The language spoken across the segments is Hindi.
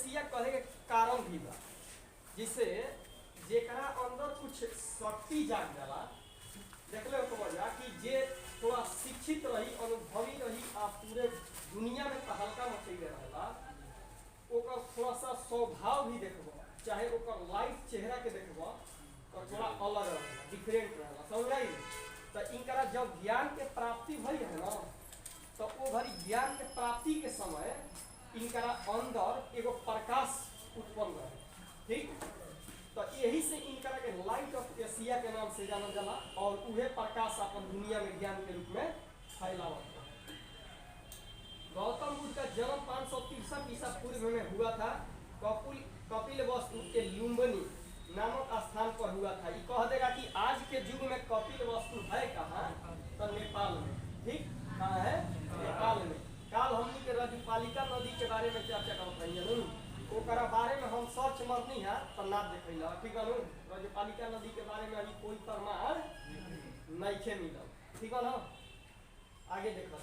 एशिया कहे के कारण भी बा, जिसे जेकरा अंदर कुछ शक्ति जाग जाला। देखले तो बजा कि जे थोड़ा शिक्षित रही, अनुभवी रही आ पूरे दुनिया में तहलका मचैले रहेला, ओकर थोड़ा सा स्वभाव भी देखबो, चाहे ओकर लाइफ चेहरा के देखबो तो थोड़ा अलग रहेला, डिफरेंट रहेला, समझाई। तो इनकरा जब ज्ञान के प्राप्ति भई है ना, तो वो भरी ज्ञान के प्राप्ति के समय इनकरा अंदर एगो प्रकाश उत्पन्न रहे, ठीक। तो यही से इनकरा के लाइट ऑफ एशिया के नाम से जानल जाला, और उहे प्रकाश अपन दुनिया में ज्ञान के रूप में फैलावत। गौतम बुद्ध का जन्म 563 ईसा पूर्व में हुआ था। कपिल वस्तु के लुम्बिनी नामक स्थान पर हुआ था। ये कह देगा कि आज के युग में कपिल वस्तु है कहाँ, तो नेपाल में, ठीक। कहाँ है? नेपाल में। काल हमनी के रजपालिका नदी के बारे में चर्चा करत रही, ओकरा बारे में हम सर्च मरनी है तो ना देखैला, ठीक है। रजपालिका नदी के बारे में अभी कोई प्रमाण नहीं खे मिलल, ठीक है ना। आगे देखा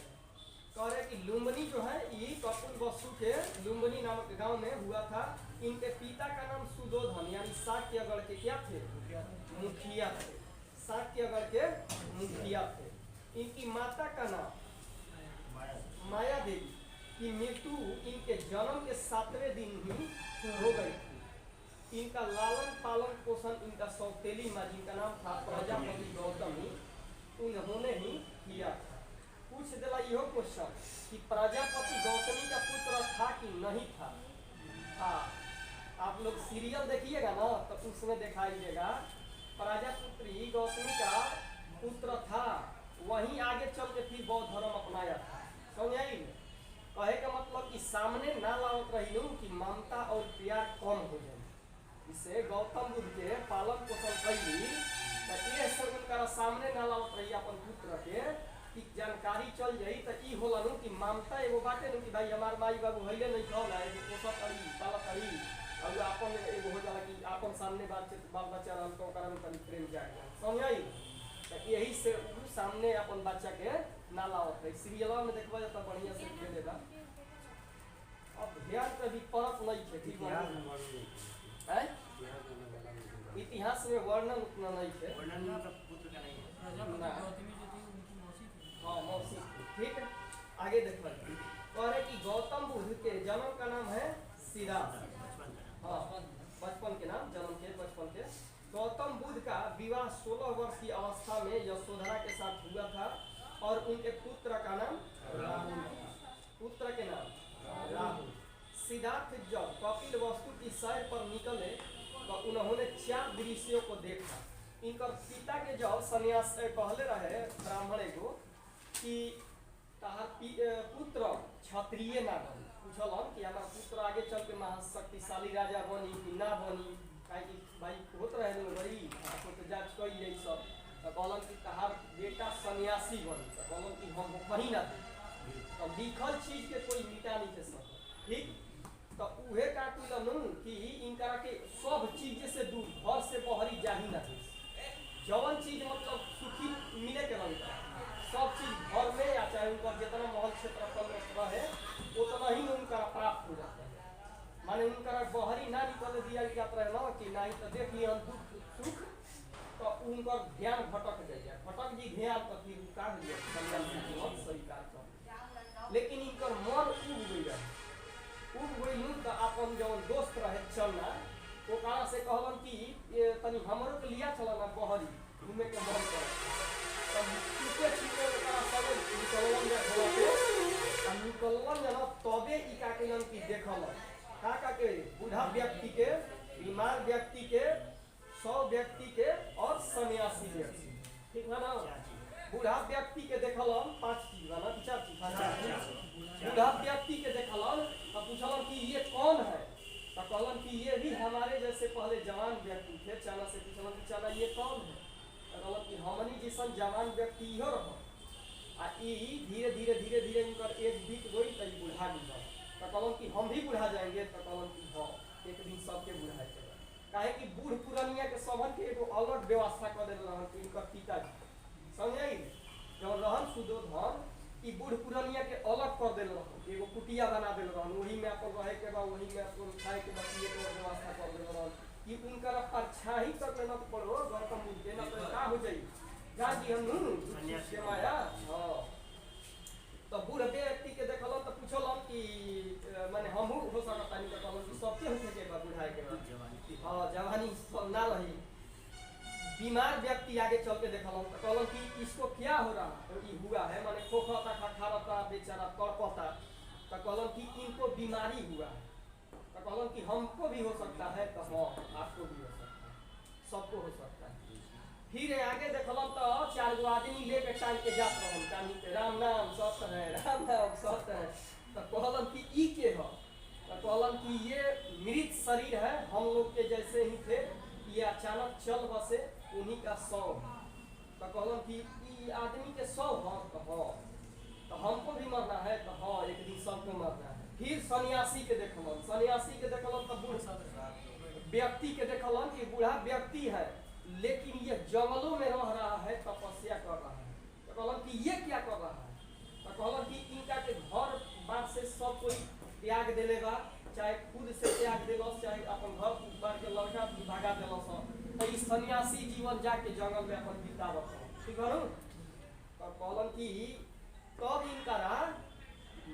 कह रहे कि लुम्बिनी जो है ये कपिल वस्तु के लुम्बिनी नामक गांव में हुआ था। इनके पिता का नाम सुदोधन यानी शाक्यगढ़ के क्या थे? मुखिया थे। शाक्यगढ़ के मुखिया थे। इनकी माता का नाम माया देवी की मृत्यु इनके जन्म के 7वें दिन ही हो गई थी। इनका लालन पालन पोषण इनका सौतेली माँ जिनका नाम था प्रजापति गौतमी, उन्होंने ही किया था। पूछ दिला यह क्वेश्चन कि प्रजापति गौतमी का पुत्र था कि नहीं था? हाँ, आप लोग सीरियल देखिएगा ना तो उसमें दिखाई देगा प्रजापुत्री गौतमी का पुत्र था। वहीं आगे चल के फिर बौद्ध धर्म अपनाया था, समझाई। कहे का मतलब कि सामने ना लावत रही कि ममता और प्यार कम हो जाए, इससे गौतम बुद्ध के पालन पोषण कैली तो ये सब उनका सामने ना लावत रही अपन पुत्र के कि जानकारी चल जाई तो ई होला नु कि ममता एगो बाटे नु कि भाई हमार माई बाबू हइले नहीं कहो ना एगो पोषक करी पाला करी, और अपन एगो हो जाला कि अपन सामने बाल बच्चा रहल तो ओकरा में तनी प्रेम जाएगा, समझाई। तो यही से उ सामने अपन बच्चा के ना लावत है। सीरियल में देखबा तो बढ़िया से दे देगा। अब ध्यान पे भी परत नहीं है, ठीक है। इतिहास में वर्णन उतना नहीं है, वर्णन पुत्र का नहीं है। हाँ मौसी, ठीक है। आगे देखो कह रहे कि गौतम बुद्ध के जन्म का नाम है सिद्धार्थ। हाँ, बचपन के नाम, जन्म के बचपन के। गौतम बुद्ध का विवाह 16 वर्ष की अवस्था में यशोधरा के साथ हुआ था और उनके पुत्र का नाम राहुल। पुत्र के नाम राहुल। सिद्धार्थ जब कपिल वस्तु की सैर पर निकले तो उन्होंने 4 दृश्यों को देखा। इनकर पिता के जब सन्यास कहले रहे ब्राह्मण को कि तहार पुत्र क्षत्रिय ना बनी, पूछलन कि हमार पुत्र आगे चल के महाशक्तिशाली राजा बनी कि ना बनी, काहे कि भाई होत रहे बड़ी तो जांच कई यही सब। तो कहलन कि तहार बेटा सन्यासी बनी, तो कहलन कि हम कहीं ना थे। तो लिखल चीज के कोई मिटा नहीं थे सकल, ठीक। तो उहे का कि इनकरा के सब चीज से दूर, घर से बहरी जाही ना थे। जवन चीज मतलब सुखी मिले के रहता सब चीज घर में या चाहे उनका जितना महल क्षेत्रफल में रहे उतना ही उनका प्राप्त हो जाता है। माने उनका बहरी ना निकल दिया जाता है ना कि नहीं तो देख लिया दुख सुख, तो उनका ध्यान भटक जाए, भटक जी ध्यान तो फिर उतार दिया स्वीकार कर। लेकिन इनका मन उब गई तो अपन जो दोस्त रहे चलना वो कहा से कहलन कि तनी हमरो के लिया चला ना बहरी घूमे के मन कर। तब छुटे छुटे ओकरा सब निकललन जा थोड़ा के निकललन ना तबे ई का केलन कि देखल का के बूढ़ा व्यक्ति के, बीमार व्यक्ति के, 100 व्यक्ति के और सन्यासी व्यक्ति, ठीक है ना। बूढ़ा व्यक्ति के देखलन 5 चीज ना 4 चीज। बूढ़ा व्यक्ति के देखलन तो पूछलन कि ये कौन है, तो कहलन कि ये भी हमारे जैसे पहले जवान व्यक्ति थे। चला से पूछलन कि चला ये कौन है, तो कहलन कि हमनी जैसन जवान व्यक्ति इहो रहो आ ई धीरे धीरे धीरे धीरे इनकर एज बीत गई तो बूढ़ा गई। तो कहलन कि हम भी बुढ़ा जाएंगे, तो कहलन कि हाँ एक दिन सबके बुढ़ा जाएगा। काहे कि बूढ़ पुरानिया के सबन के एगो अलग व्यवस्था कर देल रहन कि इनकर पिताजी, समझाई। जब रहन सुदोधन ई बूढ़ पुरानिया के अलग कर देल रहन, एगो कुटिया बना देल रहन, वही में अपन रहे के बा, वही में अपन खाए के बा, पिए के व्यवस्था कर देल रहन कि उनकर परछाई तक लेना पड़ो गौतम बुद्ध के, ना तो का हो जाई गाजी हम के माया। हां तो बूढ़ व्यक्ति के देखलन तो पूछलन कि माने हमहू हो सकता नहीं, कहलन कि सबके होखे के बा बुढ़ाए के बा, हां जवानी ना रही। बीमार व्यक्ति आगे चल के देखलन तो कहलन कि इसको क्या हो रहा है, तो ये हुआ है माने खोखता खखारता बेचारा तड़पता, तो कहलन कि इनको बीमारी हुआ है, तो कहलन कि हमको भी हो सकता है, तो हाँ आपको भी हो सकता है, सबको हो सकता है। फिर आगे देखलन तो 4 गो आदमी लेके टांग के जात रहन कानी पे, राम नाम सत्य है, राम नाम सत्य है, तो कहलन कि ई के हो, तो कहलन कि ये मृत शरीर है, हम लोग के जैसे ही थे, ये अचानक चल बसे, उन्हीं का सौ। तो कहलन कि ई आदमी के 100 हाँ, तो हाँ तो हमको भी मरना है, तो हाँ एक दिन सबको मरना है। फिर सन्यासी के देखलन, सन्यासी के देखलन तो बूढ़ व्यक्ति के देखलन कि बूढ़ा व्यक्ति है लेकिन ये जंगलों में रह रहा है, तपस्या कर रहा है, तो कहलन कि ये क्या कर रहा है, तो कहलन कि इनका के घर बार से सब कोई त्याग देले बा, चाहे खुद से त्याग देलस, चाहे अपन घर बार के लड़का भागा देलस, तो इस सन्यासी जीवन जाके जंगल में अपन बितावत है, ठीक है। तो कहलन कि तब इनका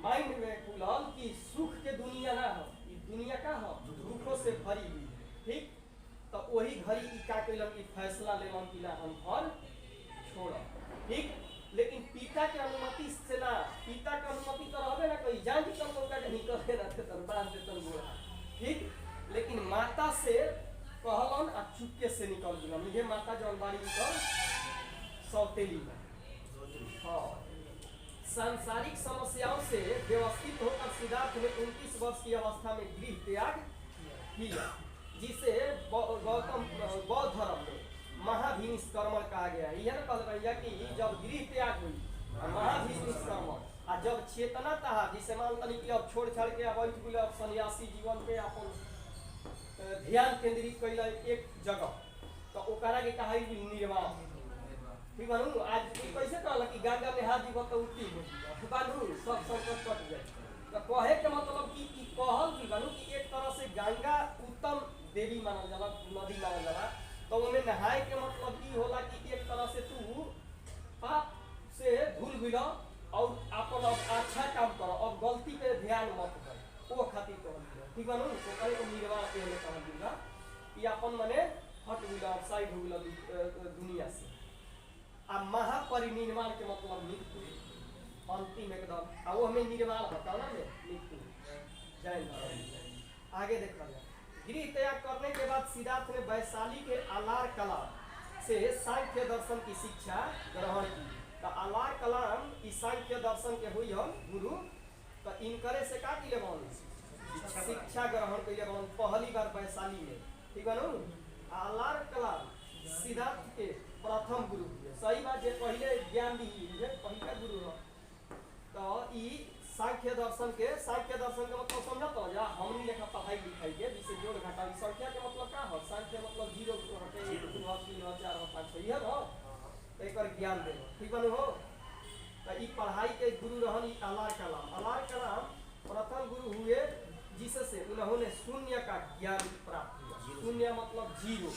माइंड में खुलल कि सुख के दुनिया ना हो, ये दुनिया का हो दुखों से भरी हुई, ठीक। तो वही घड़ी ई का कैलन कि फैसला लेलन कि ना हम घर छोड़ब, ठीक। लेकिन पिता के अनुमति से ना, पिता के अनुमति तो रहबे ना कहीं, जान जी तन उनका के निकले ना थे तन बांध दे तन गोड़ा, ठीक। लेकिन माता से कहलन आ चुपके से निकल गेलन, ये माता जौन बाड़ी निकल सौतेली में। हाँ सांसारिक समस्याओं से व्यवस्थित होकर सिद्धार्थ ने 29 वर्ष की अवस्था में गृह त्याग किया, जिसे गौतम बौद्ध धर्म में महाभिनिष्क्रमण कहा गया है। यह कह रही है कि जब गृह त्याग हुई महाभिनिष्क्रमण, और जब चेतना था जिसे मानता नहीं कि अब छोड़ छाड़ के अब बोले अब सन्यासी जीवन पे अपन ध्यान केंद्रित कैल एक जगह, तो ओकरा के कहा निर्वाण, ठीक बनू। आज कैसे कहला कि गंगा में हाथ दीबो तो उल्टी हो बनू, सब संकट कट जाए, तो कहे के मतलब कि कहल कि बनू कि एक तरह से गंगा उत्तम देवी मानल जाला, नदी मानल जाला, तो उनमें नहाए के मतलब ई होला कि एक तरह से तू पाप से धुल गिला और अपन अब अच्छा काम करो, अब गलती पे ध्यान मत कर, वो खातिर कहल, ठीक बनू। तो कहे को निर्वाण के में कहल दिला कि अपन मने हट गिला, साइड हो गिला दुनिया से। आ महापरिनिर्वाण के मतलब मृत्यु, अंतिम एकदम, आ वो हमें निर्वाण होता ना में मृत्यु। जय आगे देखा जाए। गृह त्याग करने के बाद सिद्धार्थ ने वैशाली के आलार कला से सांख्य दर्शन की शिक्षा ग्रहण की। तो आलार कलाम ई सांख्य दर्शन के हुई हम गुरु, तो इनकरे से का किले बन शिक्षा ग्रहण कैले बन पहली बार वैशाली में, ठीक है। आलार कलाम सिद्धार्थ के प्रथम गुरु हुए, सही बात जे पहले ज्ञान दी है पहला गुरु हो। तो ई सांख्य दर्शन के मतलब समझत हो जा, हमनी लेखा पढ़ाई लिखाई के जिसे जोड़ घटाई, संख्या के मतलब का हो, सांख्य मतलब 0 हटे 1 2 3 4 5 6 है ना, एकर ज्ञान दे, ठीक बन हो। तो ई पढ़ाई के गुरु रहन ई आलार कलाम प्रथम गुरु हुए, जिससे उन्होंने शून्य का ज्ञान प्राप्त हुआ। शून्य मतलब 0,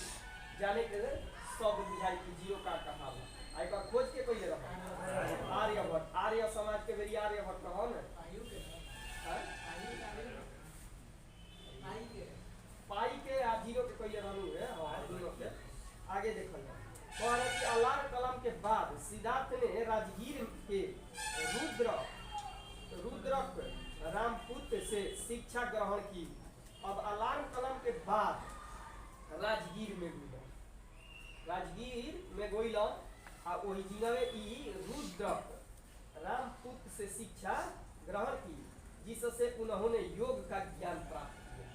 जाने के लिए शब्द बुझाई कि 0 का कहा है, एक खोज के पहले रहा आर्यभट्ट, आर्य समाज के बेरी आर्यभट्ट रहो न पाई के आ 0 के पहले रहनु है। हां दोनों के आगे देखल जाए। कह रहे कि आलार कलाम के बाद सिद्धार्थ ने राजगीर के रुद्रक रामपुत्र से शिक्षा ग्रहण की। अब आलार कलाम के बाद राजगीर में गोइल आ वही जिला में ई रुद्रक रामपुत्र से शिक्षा ग्रहण की, जिससे उन्होंने योग का ज्ञान प्राप्त किया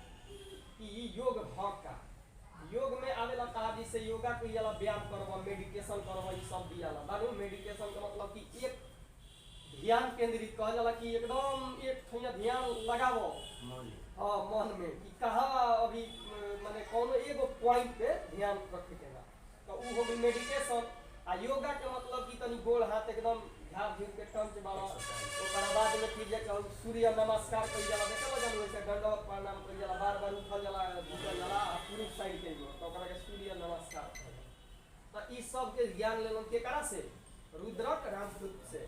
कि योग भक्त का योग में आवेला कहा जिससे योगा के जाला व्यायाम करवा, मेडिटेशन करवा, ये सब दियाला बारू। मेडिटेशन का मतलब कि एक ध्यान केंद्रित कहा जाला कि एकदम एक ठिया ध्यान लगावो मन में कि कहाँ अभी माने कौन एगो पॉइंट पे ध्यान रखे के ना, तो वो हो गई मेडिटेशन। आ योगा के मतलब कि तनी गोड़ हाथ एकदम झाड़ झूर के टंच बाड़ा ओकरा बाद में फिर जाके सूर्य नमस्कार कइल जाला देखल जानू वैसे दंडवत प्रणाम कइल जाला बार बार उठल जाला झुकल जाला पूर्व साइड के तो ओकरा के सूर्य नमस्कार तो ई सब के ज्ञान लेलन के करा से रुद्रक रामदूत से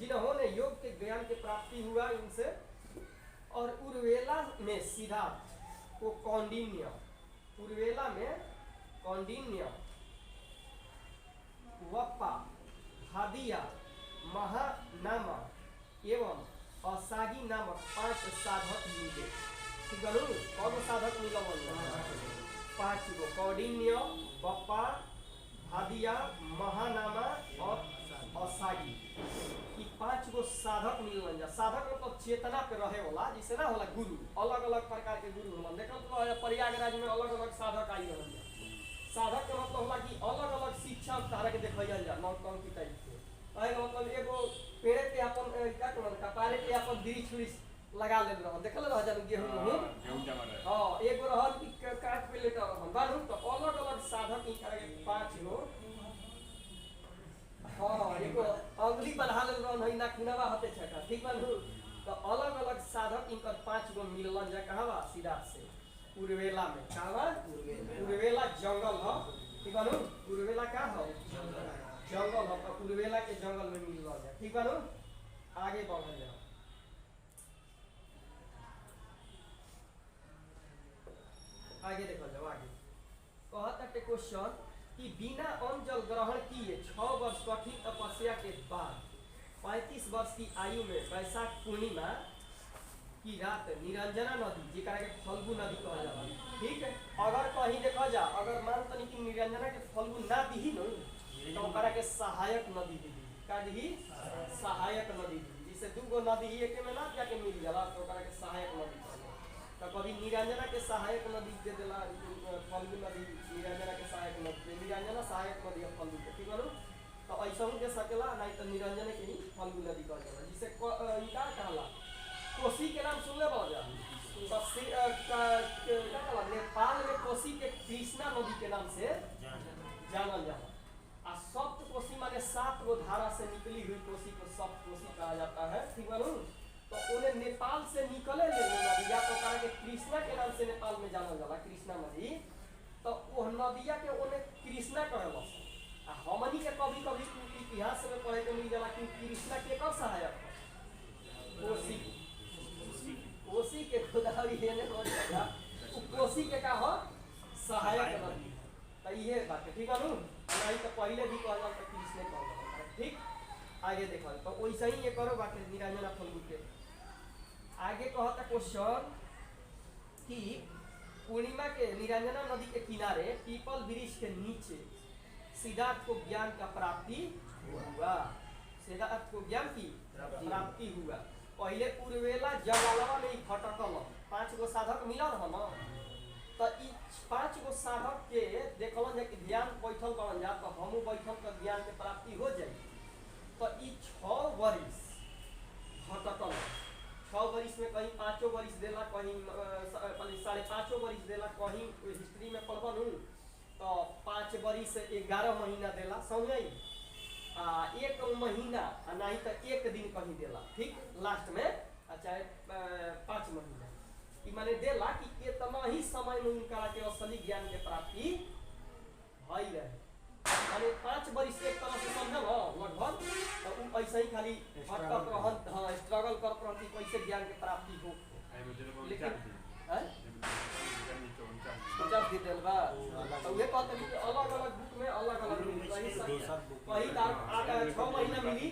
जिन्होंने योग के ज्ञान की प्राप्ति हुआ इनसे। और उर्वेला में सिद्धार्थ को कौंडिन्य उर्वेला में कौंडिन्य वप्पा हादिया महानामा एवं असागी नामक 5 साधक मिले। ठीक है कौन साधक मिला 5 गो कौंडिन्य वप्पा हादिया महानामा और असागी ई 5 गो साधक मिलन जा। साधक मतलब चेतना पे रहे वाला जिसे ना होला गुरु अलग अलग प्रकार के गुरु होला देखल तो प्रयागराज में अलग अलग साधक आई रहल जा। साधक के मतलब होला कि अलग अलग शिक्षा तारा के देखल जा नौटंकी टाइप के अय मतलब एगो पेड़े पे अपन का कहल कपारे पे अपन वृक्ष वृक्ष लगा ले रह देखल रह जा गेहूं जमा रहे हां एगो रहल कि काट पे लेटर हम बानू तो अलग अलग साधक ई करे 5 गो हां एगो अंगुली बढ़ा ले रहल है ना खुनावा हते छका ठीक बानू तो अलग अलग साधक इनकर 5 गो मिललन जा कहवा सीधा से उर्वेला में कहवा उर्वेला जंगल ह ठीक बानू उर्वेला का ह जंगल ह तो उर्वेला के जंगल में मिल रहा ठीक बानू आगे बढ़ल जा। आगे देखल जाओ आगे कहता है क्वेश्चन कि बिना अन्न जल ग्रहण किए 6 वर्ष कठिन तपस्या के बाद 35 वर्ष की आयु में वैशाख पूर्णिमा की रात निरंजना नदी जेकरा के फल्गु नदी कहल जाला ठीक है। अगर कहीं देखा जा अगर मान तनी कि निरंजना के फल्गु ना दी न तो ओकरा के सहायक नदी दी का दी सहायक नदी दी जिसे दूगो नदी एक में ना जाके मिल जाला तो ओकरा के सहायक नदी कहल तो कभी निरंजना के सहायक नदी दे देला फल्गु नदी निरंजना के सहायक नदी निरंजना सहायक नदी है फल्गु के ठीक है तो ऐसा हो दे सकेला नहीं तो निरंजना के ही फल्गु नदी कहल जाला जिसे इनका कहला कोसी के नाम सुन ले बाजा तो नेपाल में कोसी के कृष्णा नदी के नाम से जानल जाला आ सप्त कोसी माने 7 गो धारा से निकली हुई कोसी को सप्त कोसी कहा जाता है ठीक है तो उन्हें नेपाल से निकले ले नदी या तो कहा के कृष्णा के नाम से नेपाल में जानल जाला कृष्णा नदी तो वो नदिया के उन्हें कृष्णा कहला आ हमनी के कभी कभी इतिहास में पढ़े के मिल जाला कि कृष्णा के का सहायक कोसी कोसी के गोदावरी हेने हो जाला कोसी के का हो सहायक नदी तो ये बात है ठीक है नहीं तो पहले भी कहल जाता कृष्ण कहल ठीक। आगे देखो तो वैसे ही ये करो बात निरंजना फल्गु के आगे कहता क्वेश्चन कि पूर्णिमा के निरंजना नदी के किनारे पीपल वृक्ष के नीचे सिद्धार्थ को ज्ञान का प्राप्ति हुआ सिद्धार्थ को ज्ञान की प्राप्ति हुआ। पहले उर्वेला जंगलवा में भटकल 5 गो साधक मिलल ह न तो ई 5 गो साधक के देखलन जे कि ध्यान बैठल करन जा तो हमहू बैठल तो ज्ञान के प्राप्ति हो जाई तो ई 6 वर्ष भटकल 6 वर्ष में कहीं 5 वर्ष देला कहीं 5.5 वर्ष देला कहीं हिस्ट्री में पढ़बन तो 5 वर्ष 11 महीना देला समझाई 1 महीना नहीं तो 1 दिन कहीं देला ठीक लास्ट में चाहे 5 महीना ई माने देला कि इतना ही समय में उनका के असली ज्ञान के प्राप्ति भई रहे माने 5 वर्ष एक तरह से समझल लगभग तो ऐसे ही खाली भटक रहन हां स्ट्रगल कर प्रति कैसे ज्ञान के प्राप्ति हो लेकिन हैं 50 डिटेल बा तो ये कहते हैं कि अलग अलग बुक में अलग अलग कहीं तारा 6 महीना मिली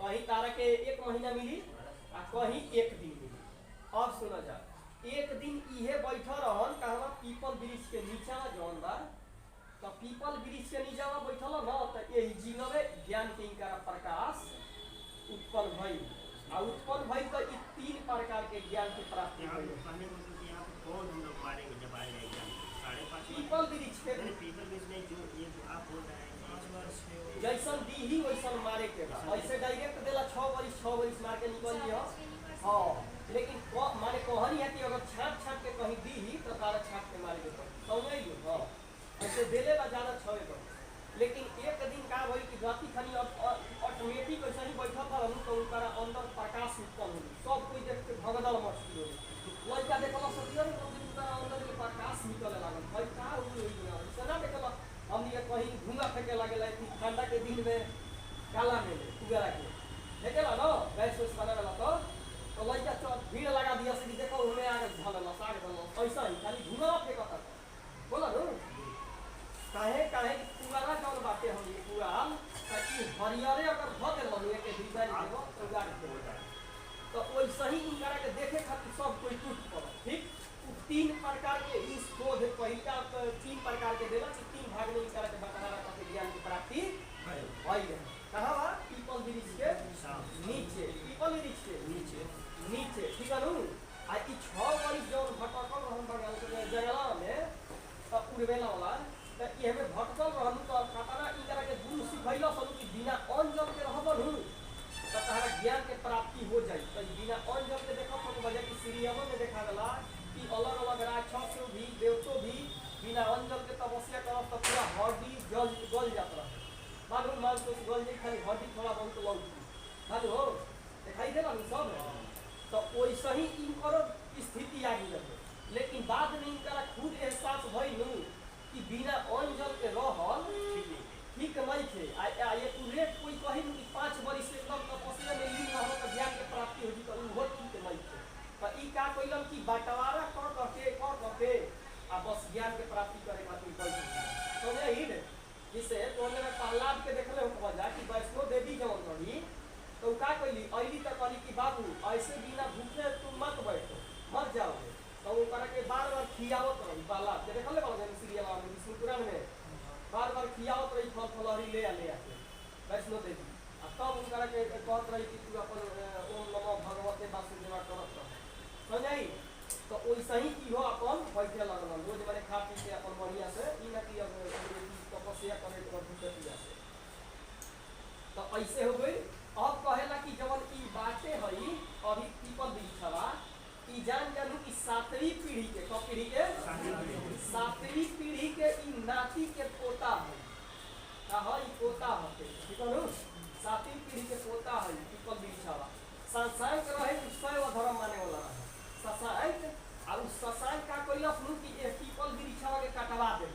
कहीं तारा के 1 महीना मिली आ कहीं 1 दिन मिली। अब सुना जा 1 दिन इहे बैठल रहन कहवा पीपल वृक्ष के नीचा जौन बा तो पीपल वृक्ष के नीचा बैठल न तो यही जीववे ज्ञान के इनका प्रकाश उत्पन्न भई आ उत्पन्न भई तो ई 3 प्रकार के ज्ञान की प्राप्ति भई कौन हम लोग मारेंगे जब आए जाएगा 5.5 पीपल वृक्ष के पीपल वृक्ष नहीं जो ये जो आप बोल रहे हैं 5 वर्ष जैसन दी ही वैसन मारे के बा ऐसे डायरेक्ट देला 6 वर्ष मार के निकल लियो हां लेकिन माने कहनी है कि अगर छाट के कहीं दी ही तो तारा छाट के मारे के समझ लो हां ऐसे देले बा ज्यादा 6 वर्ष लेकिन 1 दिन का होई कि गति खनी 8 कमेटी कैसे ही बैठा था तो उनका अंदर प्रकाश उत्पन्न हुई सब कोई देख के भगदड़ मच गई लड़का देखल सतिया तो उनका अंदर के प्रकाश निकले लागल भाई का हुई सना देखल हमनी के कहीं घूंगा फेंके लागेला ठंडा के दिन में काला में उगरा के फेंकेला न गैस वैस बना वाला तो लड़का तो भीड़ लगा दिया से देखो हमें आगे झलल साग बनल ऐसा ही खाली घूंगा फेंकता बोला न काहे काहे पुआरा जौन बाटे हम ये पुआल ताकि हरियरे अगर भ देल बनुए के डिजाइन देबो तो गाड़ के तो वैसे ही इनकरा के देखे खातिर सब कोई टूट पड़ल ठीक तीन प्रकार के इस शोध पहिला तीन प्रकार के देला कि तीन भाग में इनकरा के बटवारा करके ज्ञान की प्राप्ति भई है कहां बा पीपल वृक्ष के नीचे पीपल वृक्ष के नीचे ठीक है नु आ ई 6 वर्ष जौन भटकल हम बगल के जंगला में तो उड़वेला वाला तो ये हमें भटकल रहनु तो खतरा इनकरा के गुरु सिखैला सब कि बिना अन्न जल के रहबन हूं तो तारा ज्ञान के प्राप्ति हो जाई तो बिना अन्न जल के देखो तो वजह की सीरियलों में देखा गला कि अलग अलग राक्षस भी देवतो भी बिना अन्न जल के तपस्या करब तो पूरा हड्डी गल जात रहे मालूम मान तो गल जाई खाली हड्डी थोड़ा बहुत लौटी मालूम हो दिखाई देला सब तो वैसे ही इनकर स्थिति आ गई लेकिन बाद में इनका खुद एहसास भइल कि बिना अन्न जल के रहल ठीक नहीं थे ये पूरे कोई कही कि 5 वर्ष से एकदम तपस्या में लीन रहल तो ज्ञान के प्राप्ति होगी तो वो ठीक नहीं थे तो ई का कइलन कि बंटवारा कर करके आ बस ज्ञान के प्राप्ति करे खातिर बैठ समझे ही ने जिसे तोने में प्रहलाद के देखले हो जा कि वैष्णो देवी जवन रही तो का कइली अइली त कहली कि बाबू ऐसे बिना भूखे तुम मत बैठो मर जाओगे तो वो करा के बार-बार खियावत रही बाला देखले बल सीरियल में विष्णु पुराण में बार-बार खियावत रही फल फलहरी ले आके वैष्णो देवी आ तब उनकरा के कहत रही कि तू अपन ओम नमो भगवते वासुदेवा करत रह समझाई तो वैसे ही इहो अपन बैठे लगल रोज माने खा पी के अपन बढ़िया से ई ना कि अब तपस्या करे और भूखे पिया से तो ऐसे हो गई अब कहेला कि जवन ई बाटे हई अभी पीपल वृक्षवा ई जान जानू कि 7वीं पीढ़ी के कब पीढ़ी के 7वीं पीढ़ी के ई नाती के पोता है कहा ई पोता होते ठीक है नु 7वीं पीढ़ी के पोता है पीपल वृक्षवा संसार के रहे स्वयं धर्म माने वाला रहे ससांक और ससांक का कइलस नु कि ए पीपल वृक्षवा के काटवा दे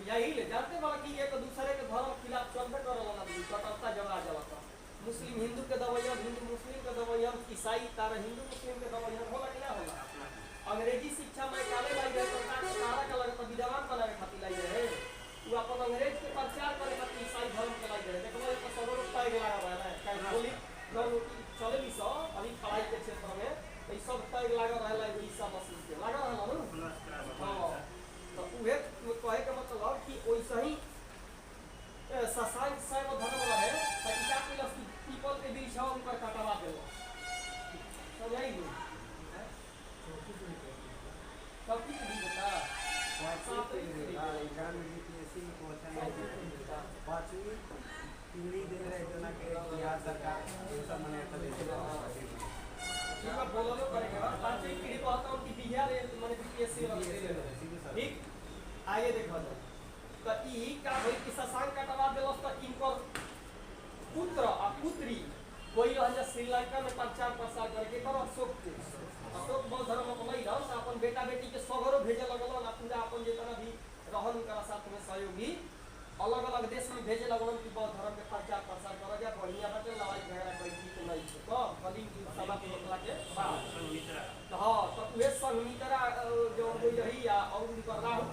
यही ले जानते वाला कि एक दूसरे के धर्म खिलाफ चलबे करला ना कटौता जगह जलता मुस्लिम हिंदू के दवाइयां हिंदू मुस्लिम के दवाइयां ईसाई तारा हिंदू मुस्लिम के दवाइयां होला कि ना होला अंग्रेजी शिक्षा में काले लाई गए सरकार तारा का लगे तो विद्वान बनावे खातिर लाई रहे वो अपन अंग्रेज के प्रचार करे खातिर ईसाई धर्म के लाई रहे देखो एक सौ रुपए लगा हुआ है कैथोलिक धर्म चले भी सो अभी पढ़ाई के क्षेत्र में तो सब टैग लगा रहला ईसा मसीह के लगा रहला ना हां तो उहे कहे के मतलब कि वैसे ही ससांक स्वयं धर्म रहे ताकि का प्लस पीपल के वृक्ष उनका काटवा देलो समझाई नी सब की बता एग्जाम में यूपीएससी में क्वेश्चन 5वीं पीढ़ी दे रहे जो ना के बिहार सरकार ऐसा मने ठीक है बोलो करेगा 5वीं पीढ़ी को आता हूं कि बिहार माने यूपीएससी ठीक आगे देखो तो ई का होई कि ससांक कटवा देलस त इनकर पुत्र आ पुत्री कोई रह श्रीलंका में प्रचार प्रसार करके कर अशोक बौद्ध धर्म अपनाई रह अपन बेटा बेटी के सगरो भेजे लगल ना पूरा अपन जितना भी रहन उनका साथ में सहयोगी अलग अलग देश में भेजे लगल कि बौद्ध धर्म के प्रचार प्रसार कर जा बढ़िया बाटे लड़ाई झगड़ा कोई ठीक नहीं है तो कलिंग सभा के रोकला के बाद हां तो वे संगमित्रा जो कोई रही या और उनकर राहु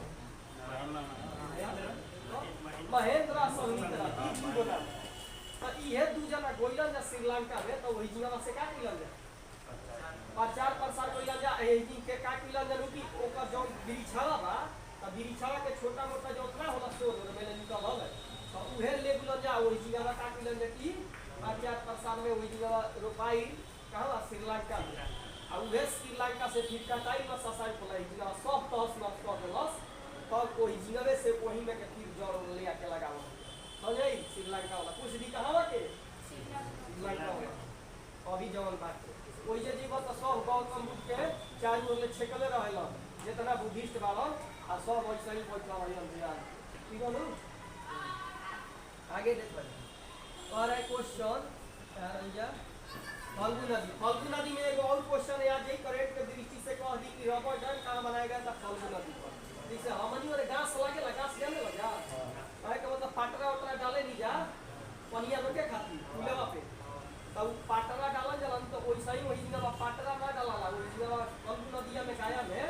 महेंद्र संगमित्रा की बोला तो ये दू जना गोइलन जा श्रीलंका में तो वही जीवा से का कइलन जा प्रचार प्रसार कइलन जा एही के का कइलन जा कि ओकर जो बिरिछावा बा त बिरिछावा के छोटा मोटा जो उतना होला शोर में निकल हल तो उहे लेगुलन जा वही जीवा का कइलन जा कि प्रचार प्रसार में वही जीवा रोपाई कहां श्रीलंका में आ उहे श्रीलंका से फिर कटाई में ससाई पलाई जीवा सब तहस नष्ट कर देलस तब कोई जीवे से वही में के फिर जड़ ले आके लगावो समझे श्रीलंका वाला कुछ भी कहावा के श्रीलंका वाला अभी जवन बात कोई जे जीव तो सब गौतम बुद्ध के चार ओर ले छेकले रहला जितना बुद्धिस्ट बालन आ सब वैसे ही बैठल रहलन बिहार ठीक है आगे देखो और है क्वेश्चन फाल्गु नदी में एगो और क्वेश्चन याद यही करेक्ट के दृष्टि से कह दी कि रबर डैम कहाँ बनाया गया था फाल्गु नदी पर जैसे हमनी और घास लगे ला घास जाने लगा कहे का मतलब पाटरा उटरा डाले नहीं जा पनिया रोके खाती फूलेवा पे तब पाटरा डालन जलन तो वैसा ही ओरिजिनल पाटरा ना डाला ओरिजिनल फाल्गु नदिया में गाया में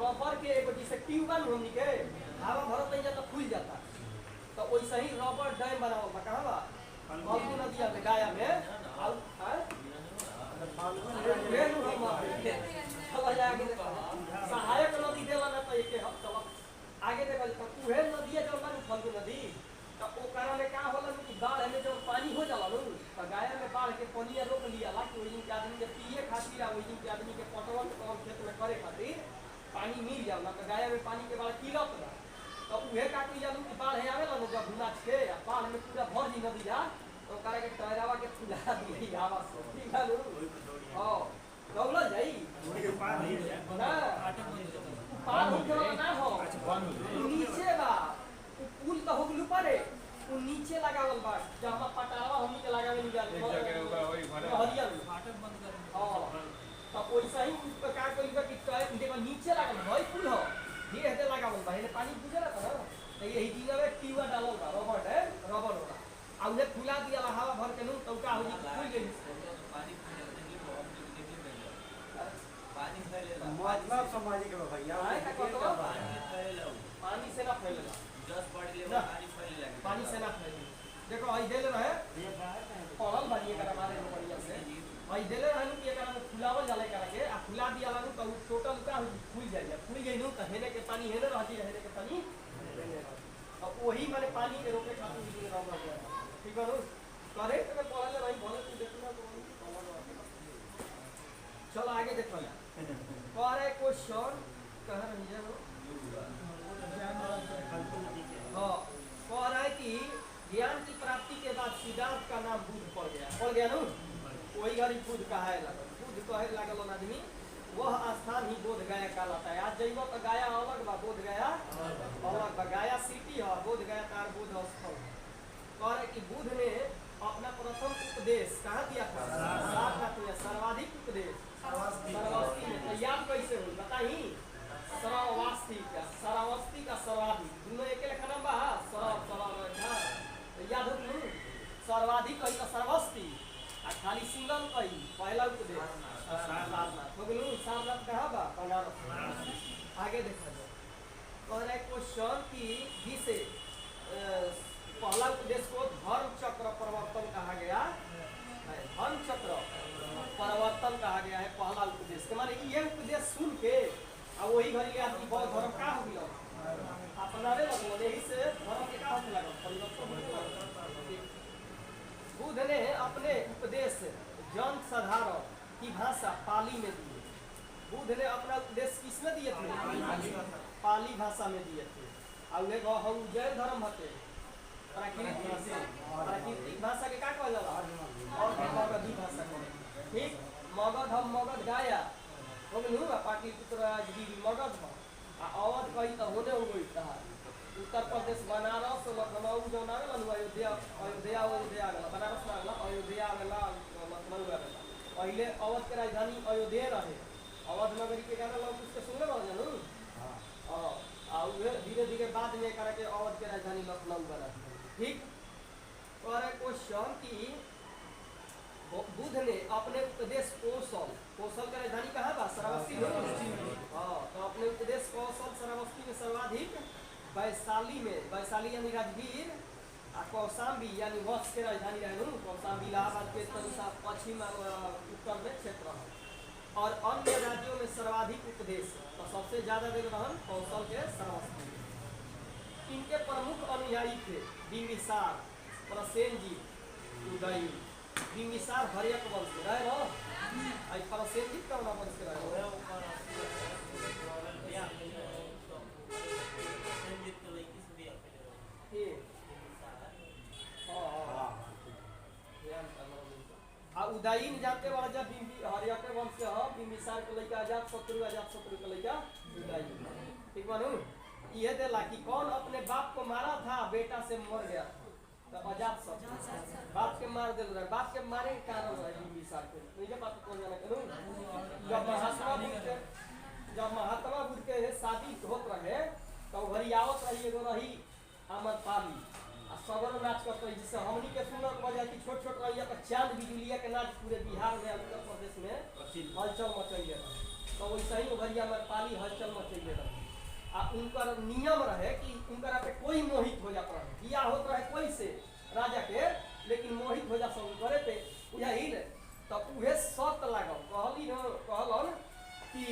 रबर के एगो जैसे ट्यूब है हमनी के हवा भरत नहीं जाता फूल जाता तो वैसा ही रबर डैम बनावल बा कहाँ बा फाल्गु नदिया में गाया में और सहायक नदी देला ना तो एक चलो आगे देखो तो उहे नदी है जो बानी फाल्गु नदी तो ओकरा में का होला कि बाढ़ में जब पानी हो जाला नु तो गाया में बाढ़ के पानी रोक लिया ला कि ओइन के आदमी के पिए खातिर आ ओइन के आदमी के पटवन कौन खेत में करे खातिर पानी मिल जाओ ना तो गाया में पानी के बाढ़ किलत बा तो उहे का कि जालू कि बाढ़ आवेला नु घुना के बाढ़ में पूरा भर जी नदी जा तो करे के टहरावा के फुला दी हवा से ठीक है नु हां दौड़ जाई के पार नहीं है ना पार हो के ना हो नीचे बा पुल तो होगलू पारे उ नीचे लगावल बा जहां पटावा हमनी के लगावे नहीं जाल एक जगह होगा वही भरे हरियर फाटक बंद कर हां तो वैसा ही उस प्रकार कोई बा कि देखो नीचे लागल भाई पुल हो धीरे धीरे लगावल बा hele पानी गुजरा था ना तो यही दिन में ट्यूब डालल बा रबर है रबर होला आ उन्हें फुला दिया हवा भर के नु तो का हो जी फूल गई पानी फैलेला मतलब सामाजिक है भैया आए का कहतो पानी फैलेला पानी से ना फैलेला 10 पड़ ले ना। पानी फैले लगे पानी से ना फैले देखो आई देले रहे पड़ल बानी एकरा मारे नो बढ़िया से आई देले रहे कि एकरा में फुलावल जाला एकरा के आ फुला दिया लागू तो टोटल का फूल जाइए फूल गई नु तो हेने के पानी हेने रहती हेने के पानी अब वही माने पानी के रोके खातिर भी रह गया ठीक है नु करेक्ट में पढ़ले भाई बोले तू देखना तो चलो आगे देखो ना करे क्वेश्चन कह रही है हां कह रहा है कि ज्ञान की प्राप्ति के बाद सिद्धार्थ का नाम बुद्ध पड़ गया नु वही घड़ी बुद्ध कहे लगल बुद्ध कहे लगल आदमी वह स्थान ही बोध गया कहलाता है आज जइबो तो गया अलग बा बोध गया अलग बा गया सिटी है बोध गया तार बुद्ध स्थल कह रहे कि बुद्ध ने अपना प्रथम उपदेश कहाँ दिया था सारनाथ में सर्वाधिक उपदेश सरवास्ती में तो याद कैसे हुई बताई सरवास्ती का सर्वाधिक दोनों एक लेखा नाम बा तो याद हो सर्वाधिक कही तो सर्वस्ती आ खाली सिंगल कही पहला उपदेश सारनाथ हो गलू सारनाथ कहाँ बा बनारस आगे देखा जाए कह रहा है क्वेश्चन की जिसे पहला उपदेश को धर्म चक्र परिवर्तन कहा गया है धर्म चक्र परिवर्तन कहा गया है पहला उपदेश के माने ये उपदेश सुन के और वही घड़ी आदमी बौद्ध धर्म का हो गया अपनावे लगो यही से धर्म के का होने लगा परिवर्तन होने लगा बुद्ध ने अपने उपदेश जन साधारण की भाषा पाली में दिए बुद्ध ने अपना उपदेश किसमें दिए थे पाली भाषा में दिए थे और उन्हें हम जैन धर्म हते प्राकृतिक भाषा के का कहल जाला और मगधी भाषा के ठीक मगध हम मगध गाया हो गेलू पाटलिपुत्र गिरी मगध आ अवध कही तो होने हो गई था उत्तर प्रदेश बनारस लखनऊ जो नावे लनु अयोध्या अयोध्या अयोध्या गला बनारस ना गला अयोध्या गला लखनऊ गला पहले अवध के राजधानी अयोध्या रहे अवध नगरी के गाना लोग उसके सुनले रह जानू हां और धीरे धीरे बाद में करा के अवध के राजधानी लखनऊ बना ठीक और क्वेश्चन की बुद्ध ने अपने उपदेश कौशल का राजधानी कहाँ बा श्रावस्ती हाँ तो अपने उपदेश कौशल श्रावस्ती में सर्वाधिक वैशाली यानी राजगीर आ कौशाम्बी यानी वत्स के राजधानी रहे कौशाम्बी इलाहाबाद के पश्चिम उत्तर में क्षेत्र है और अन्य राज्यों में सर्वाधिक उपदेश तो सबसे ज्यादा देख रहन कौशल के श्रावस्ती इनके प्रमुख अनुयायी थे बिंबिसार प्रसेनजीत उदयी बिंबिसार हर्यक वंश के रहे रहो आई प्रसेनजीत कौन वंश के रहे उदयी जाते वाला जब हर्यक वंश के ह बिंबिसार के लइका अजातशत्रु के लइका उदयी ठीक मानू ये देला कि कौन अपने बाप को मारा था बेटा से मर गया तो अजात शत्रु बाप के मार दिल रहे, बाप के मारे के कारण रहे बिंबिसार के नहीं जब बात कौन जाने करूं जब महात्मा बुद्ध के शादी होत रहे तो घरी आवत रही एगो रही आम्रपाली आ सगर नाच करते रही, जिससे हमनी के सुनत बजा कि छोट छोट रही तो चांद बिजुलिया के नाच पूरे बिहार में उत्तर प्रदेश में हलचल मचैले रहे। तो वैसे ही घरी आम्रपाली हलचल मचैले रहे आ उनकर नियम रहे कि उनकरा पे कोई मोहित हो जाता रहे, बियाह होत रहे कोई से राजा के, लेकिन मोहित हो जा सब करे पे यही तब उहे शर्त लागल कहलन कि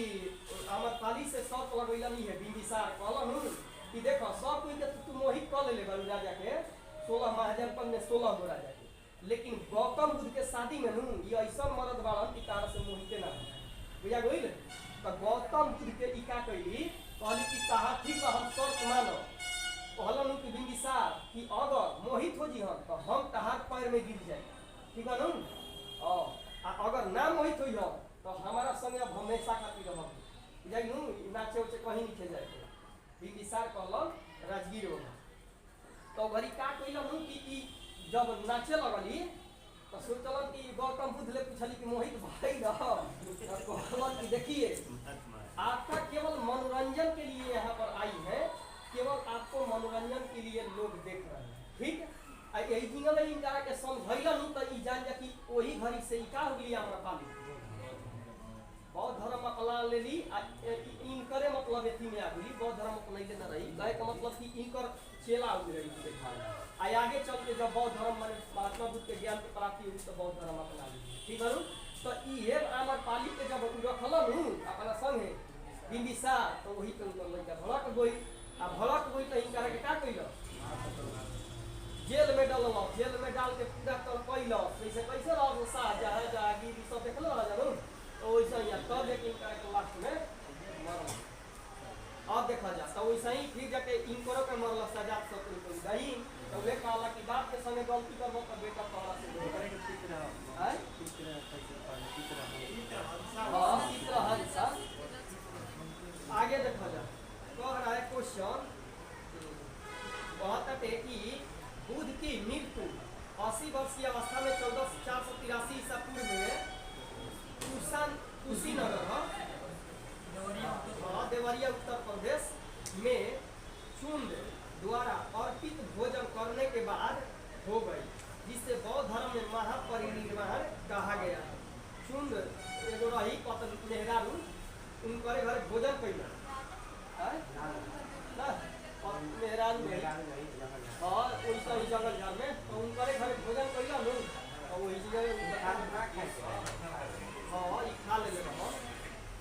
आम्रपाली से शर्त लगैलन है बिंबिसार कहलन कि देखो सब कोई के तू मोहित कर ले बारू राजा के 16 महाजनपद में 16 गो राजा के, लेकिन गौतम बुद्ध के शादी में नू ये ऐसा मर्द बाड़न कि तारा से मोहिते ना बुझा गइल। तो गौतम बुद्ध के ई का कइली कहली कि ताहा ठीक बा हम शर्त मानो, कहलन कि बिंबिसार कि अगर मोहित हो जी हम तो हम तहार पैर में गिर जाए, ठीक है नू अगर ना मोहित हुई हम तो हमारा संग अब हमेशा खातिर रहब जाई नू नाचे उचे कहीं नहीं जाए। बिंबिसार कहलन राजगीर होगा तो घरी का कइलन कि ई जब नाचे लगली तो सोचलन कि गौतम बुद्ध ले पूछली कि मोहित भाई न कहलन कि देखिए आपका केवल मनोरंजन के लिए यहाँ पर आई है, केवल आपको मनोरंजन के लिए लोग देख रहे हैं, ठीक यही जिंगल इनका के समझैलन तो ई जान जा कि वही घड़ी से ई का हो गई आम्रपाली बौद्ध धर्म अपना लेली इनकरे मतलब एथी में आ गई बौद्ध धर्म अपना ना रही कहे का मतलब कि इनकर चेला हो रही देखा आ आगे चल के जब बौद्ध धर्म माने महात्मा बुद्ध के ज्ञान के प्राप्ति हुई तो बौद्ध धर्म अपना ली, ठीक है। तो ये आम्रपाली के जब रखलन अपना संगे बिंबिसार तो वही पे उनकर लड़का भड़क गई आ भड़क गई तो इनका के का कइल जेल में डाल, जेल में डाल के पूरा कर कैल जैसे कैसे रह शाहजहां जहांगीर सब देखल रह जानो तो वैसा ही तब लेकिन इनका के लास्ट में मरल। अब देखा जा तो वैसा ही फिर जाके इनको के मरल सजात शत्रु को दही तो वे कहला कि बाप के संगे गलती करबो तो बेटा तोरा से करे के चित्र है चित्र हां चित्र हंसा आगे देखा जा कह रहा है क्वेश्चन कहता है कि बुद्ध की मृत्यु 80 वर्षीय अवस्था में 1483 ईसा पूर्व में कुशीनगर देवरिया उत्तर प्रदेश में चुंद द्वारा अर्पित भोजन करने के बाद हो गई, जिससे बौद्ध धर्म में महापरिनिर्वाण कहा गया है। चुंद एगो रही पतन मेहरारू उनके घर भोजन कैला मेहरारू हाँ वैसा ही जंगल झाड़ में तो उनके घर भोजन कैला नू तो वही जगह हाँ ई खा ले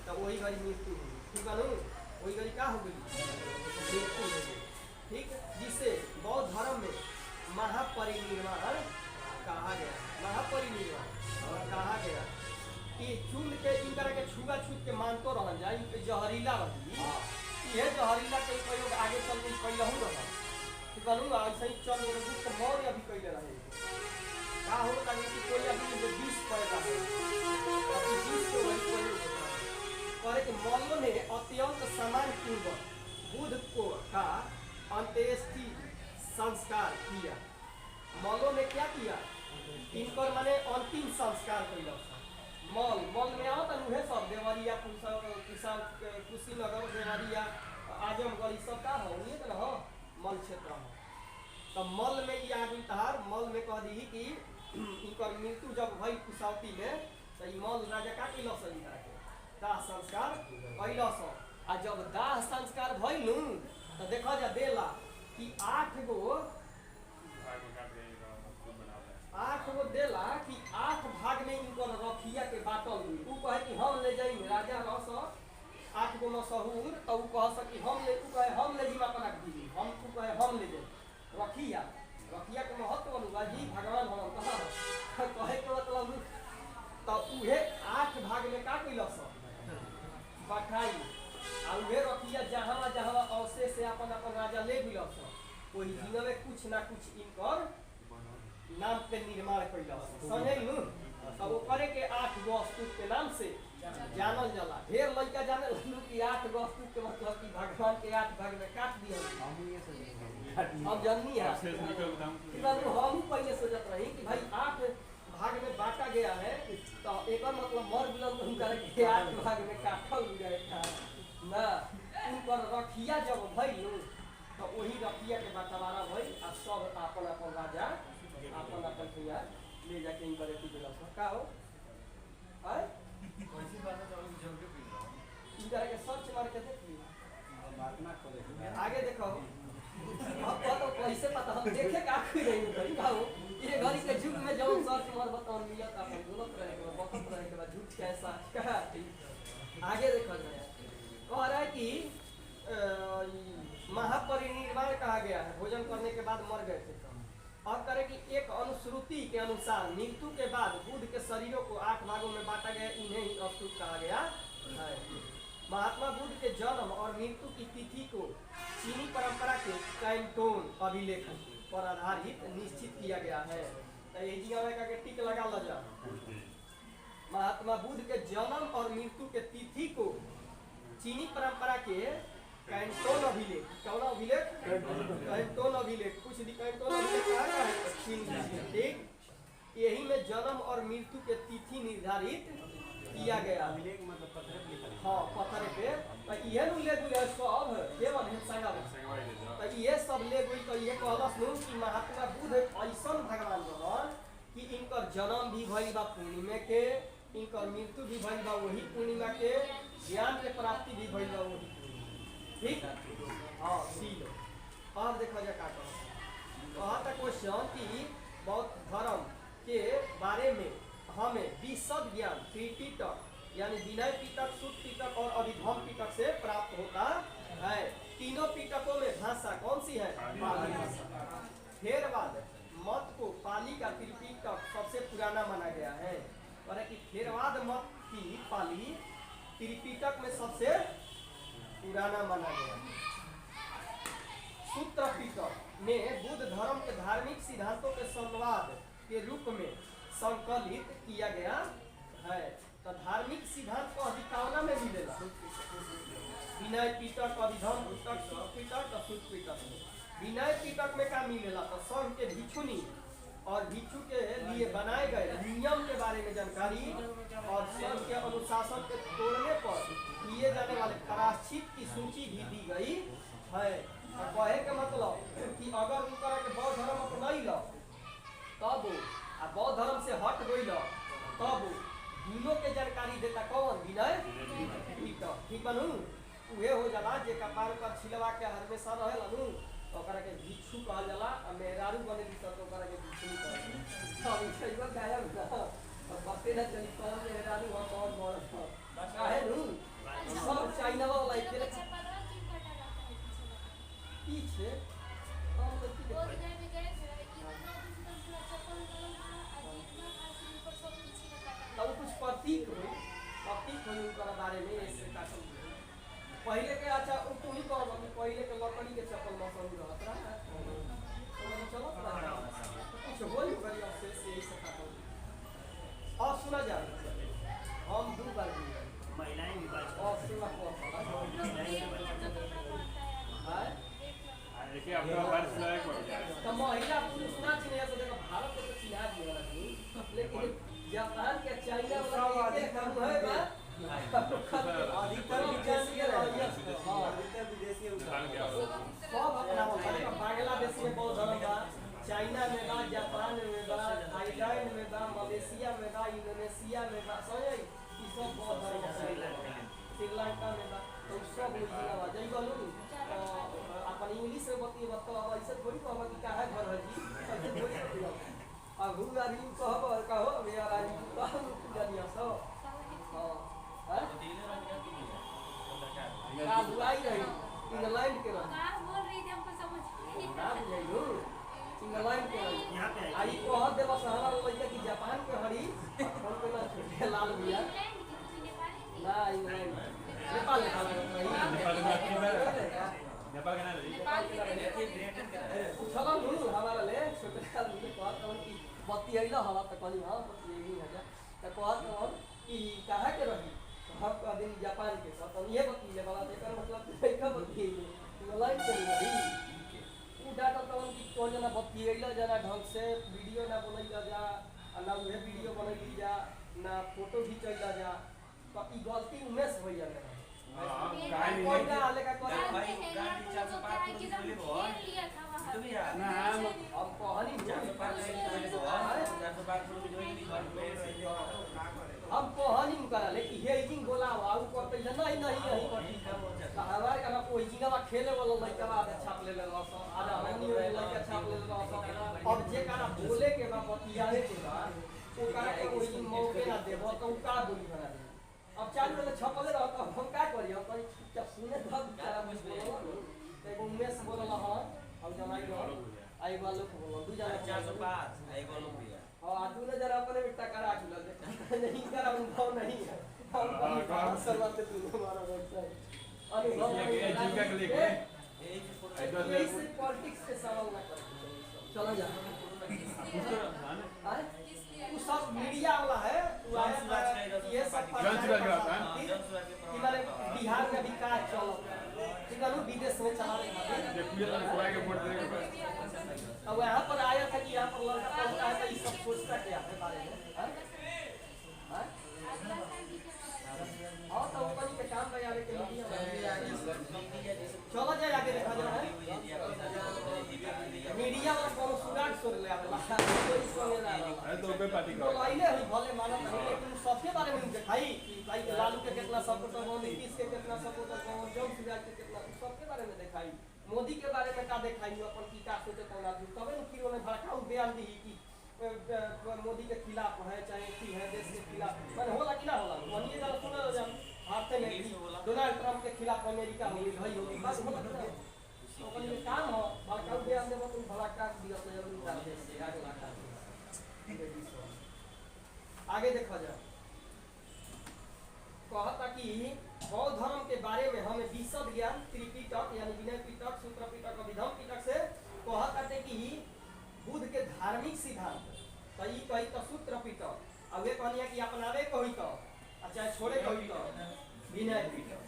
तो वही घड़ी मृत्यु हुई, ठीक है नू वही घड़ी क्या हो गई मृत्यु हो गई, ठीक, जिससे बौद्ध धर्म में महापरिनिर्वाण कहा गया। महापरिनिर्वाण कहा गया कि चुन के इनकर के छुआ छूत के मानतो रहन जाए इनके जहरीला रही ये जहरीला के प्रयोग आगे चल के कैलहु रहा, ठीक है नू ऐसे ही चल गुप्त मौर्य अभी कैले रहे का हो ताकि कि कोई आदमी जो 20 पैदा है तो 20 को वही कोई पर एक मल्ल ने अत्यंत समान पूर्वक बुद्ध को का अंत्येष्टि संस्कार किया। मल्लों ने क्या किया इनकर माने अंतिम संस्कार कैल मल में आता उहे सब देवरिया कुशीनगर देवरिया आजमगढ़ सब का हो ये ना हो मल क्षेत्र हो तो मल में ये आदमी तहार मल में कह दी कि इनकर मृत्यु जब भई कुशौती में तो मल राजा का कैलस दाह संस्कार कैलस आ जब दाह संस्कार भइल तो देखा जा देला कि 8 गो देला कि 8 भाग में इनकर रखिया के बाटल हुई उ कहे कि हम ले जाई राजा रस 8 गो मशहूर तो उ कह सकी हम ले जी अपना दी हम तू कहे हम ले जाई रखिया के महत्व अनुगा जी भगवान हम कहे के मतलब तो उहे 8 भाग में का कैलस बटाई आ उहे रखिया जहां जहां अवशेष से अपन राजा ले बिलस कोई जिनवे कुछ ना कुछ इनकर नाम पे निर्माण कैलस समझे नु तब वो करे के 8 गो स्तूप के नाम से जानल जाला ढेर लड़का जाने कि 8 गो स्तूप के मतलब कि भगवान के 8 भाग में काट दिया हम जननी है हम ही पहले सोचत रही कि भाई 8 भाग में बांटा गया है तो एक मतलब मर मिलन उनका 8 भाग में काटल गया था ना उनकर रखिया जब भइल तो वही रखिया के बंटवारा भइल आ सब अपन अपन राजा अपन अपन भैया ले जाके इनकर एथी देलक का हो है कैसी बात है तो जम के पी रहा हूं इनकर के सर्च मार के देख ली बात ना करे आगे देखो अब तो कैसे पता हम देखे का आखिर नहीं करी काओ ये घड़ी के युग में जब सर्च मार बताओ मिला था अपन गलत रहे के वक्त रहे के बाद झूठ कैसा कहा आगे देखो जरा कह रहा है कि महापरिनिर्वाण कहा गया है भोजन करने के बाद मर गए थे और करे कि एक अनुश्रुति के अनुसार मृत्यु के बाद बुद्ध के शरीरों को 8 भागों में बांटा गया इन्हें ही अस्तुत कहा गया है महात्मा बुद्ध के जन्म और मृत्यु की तिथि को चीनी परंपरा के कैंटोन अभिलेख पर आधारित निश्चित किया गया है तो ये जगह का टिक लगा ला महात्मा बुद्ध के जन्म और मृत्यु के तिथि को चीनी परंपरा के कैंटोन अभिलेख कौन अभिलेख कैंटोन अभिलेख कुछ कैंटोन अभिलेख कहा है चीनी ठीक यही में जन्म और मृत्यु के तिथि निर्धारित किया गया अभिलेख मतलब पत्र पे लिखा है। हाँ पत्थर पे तो ये नु ले गुले सब केवल है संगा तो ये सब ले गुई तो ये कहलस नु कि महात्मा बुद्ध ऐसन भगवान रहन कि इनकर जन्म भी भइल बा पूर्णिमा के इनकर मृत्यु भी भइल बा वही पूर्णिमा के ज्ञान के प्राप्ति भी भइल बा वही ठीक हाँ सीलो और देखो जा का कहा था क्वेश्चन कि बौद्ध धर्म के बारे में हमें विशद ज्ञान त्रिपिटक यानी विनय पिटक सुत पिटक और अभिधम पिटक से प्राप्त होता है तीनों पिटकों में भाषा कौन सी है पाली भाषा थेरवाद मत को पाली का त्रिपिटक सबसे पुराना माना गया है और कि थेरवाद मत की पाली त्रिपिटक में सबसे पुराना माना गया सूत्र पिटक में बुद्ध धर्म के धार्मिक सिद्धांतों के संवाद के रूप में संकलित किया गया है तो धार्मिक सिद्धांत को अधिकावना में मिलेगा विनय पिटक अभिधम पिटक सुत पिटक और सुत पिटक विनय पिटक में क्या मिलेगा तो संघ के भिक्षुनी और भिक्षु के लिए बनाए गए नियम के बारे में जानकारी और संघ के अनुशासन के तोड़ने पर किए जाने वाले प्रायश्चित की सूची भी दी गई है और कहे के मतलब कि अगर उनका के बौद्ध धर्म अपनाइल तब आ बौद्ध धर्म से हट गइल तब दूनों के जानकारी देता कौन विनय पिटक ठीक बनू उहे हो जाला जे कपार पर छिलवा के हमेशा रहेला नु ओकरा के भिक्षु कहल जाला आ मेहरारू बने दी तो ओकरा के भिक्षु कहल हम सहीवा गायब ना और बाते ना चली कौन मेहरारू हो कौन मर काहे नु सब चाइना वाला इतने पीछे हम लोग की बोध गए में गए थे कि मतलब पूरा चप्पल गलम था अजीब ना खासी पर सब पीछे का काटा तब कुछ प्रतीक हुई उनका बारे में इससे काटल पहले के अच्छा तुम ही कहो कि पहले के लकड़ी के चप्पल मौसम रहत रहा तो चलो कुछ बोल करी आपसे यही से काटल और सुना जा हम दो बार महिलाएं भी बात और सुना है देखिए आपका बात सुना है कोई तो महिला पुरुष ना चिन्ह तो देखो भारत के तो चिन्ह दिया रही लेकिन जापान के चाइना वाला के काम है बा अधिकतर विदेशी अधिकतर विदेशी सब अपना बांग्लादेश में बहुत धर्म बा चाइना में बा जापान में बा थाईलैंड में बा मलेशिया में बा इंडोनेशिया में बा समझे ई सब बहुत धर्म श्रीलंका में बा तो सब ओरिजिनल बा जई बोलू अपन इंग्लिश में बतिए बताओ ऐसे थोड़ी कहब कि काहे घर है जी ऐसे थोड़ी बतिए अब हु आदमी कहब कहो मेरा आदमी कहब जानिया सब हां है तीनों रंग का भी है का बुआई रही इंग्लैंड के रही कहाँ बोल रही थी हमको समझ नहीं ना बुझाइयो इंग्लैंड के रही यहाँ पे आई कह देबा सहारा लइका कि जापान के हरी फोन पे ना छोटे लाल भैया इंग्लैंड की किसी नेपाली ना इंग्लैंड नेपाल नेपाल का ना रही नेपाल की देखिए ब्रिटेन के रहे चलो नु हमारा ले छोटे लाल मुझे कहत हूं कि बत्ती आइला हवा त कहनी हां बत्ती यही है त कहत हूं कि कहां के रही हम का दिन जापान के तो ये बत्ती ले वाला एकर मतलब लइका बत्ती इंग्लैंड के रही उ डाटा कौन जना बतियैला जना ढंग से वीडियो ना बनैला जा आ ना उहे वीडियो बनैली जा ना फोटो खिंचैला जा तो ई गलती उमेश भैया ने हाँ, काहे नहीं कोई ना आले का करे भाई गाड़ी 405 पुलिस बोले बोल तो भी यार ना हम अब कहनी 405 पुलिस बोले 405 पुलिस जो भी घर में हम कहनी मुकरा ले कि हेजिंग बोला आउ करते नहीं नहीं करती हमारे का कोई जिंगा खेले वाला लड़का आधा छाप ले ले रहा आधा हमनी वाला लड़का छाप ले ले रहा अब जे कारा बोले के बा बतियावे के बा ओ कारा के कोई दिन मौके ना देबो तो उ का बोली बना दे अब चालू वाला छपले रह तो हम का करी हम कहीं जब सुने तब कारा मुझ बोलला तो एगो उमेश बोलला हां अब जमाई रह आई वालो को बोल दू जना 405 एगो लोग भैया और आदू ने जरा अपने बेटा करा चुला दे नहीं करा अनुभव नहीं है हम सर्वत तू हमारा व्यवसाय अनुभव ये जिंगा के लेके ऐसे पॉलिटिक्स के सवाल ना कर चलो जा वो सब मीडिया वाला है वो आया ये सब जन सुराज का होता है। कि माने बिहार में विकास चल ठीक है विदेश में चला रहे ये पूरे तरह कोई के वोट देने के अब यहाँ पर आया था कि यहाँ पर लड़का पहुंचा है ये सब सोचता क्या है बारे में हाँ? हाँ? हाँ तो कंपनी के काम पे आने के लिए चलो जाए आगे देखा जाए मीडिया में कोनो सुराग छोड़ ले आवे कोई सुने ना अरे तो पे पार्टी तो का लाइने हुई भले मानत नहीं लेकिन सबके बारे में दिखाई कि भाई लालू के कितना सपोर्टर हो नीतीश के कितना सपोर्टर हो जब सुराग के कितना सबके बारे में दिखाई मोदी के बारे में का दिखाई अपन की का सोचे कौन आदमी तबे न फिर उन्हें भड़काऊ बयान दी कि मोदी के खिलाफ है चाहे की है देश के खिलाफ माने होला कि ना होला मनिए जरा सुना जब भारत में डोनाल्ड ट्रंप के खिलाफ अमेरिका होगी भाई होगी बस होला कि ना तो अपन ये काम हो भड़काऊ बयान देबो तुम भड़का दिया तो जरूर डाल दे से आगे लाता आगे देखा जाए कहता कि बौद्ध धर्म के बारे में हमें विशद ज्ञान त्रिपिटक यानी विनय पिटक सूत्र पिटक अभिधम पिटक से कहते कि बुद्ध के धार्मिक सिद्धांत तो ई कही तो सूत्र पिटक अब ये कहनिया कि अपनावे कही तो चाहे छोड़े कही तो विनय पिटक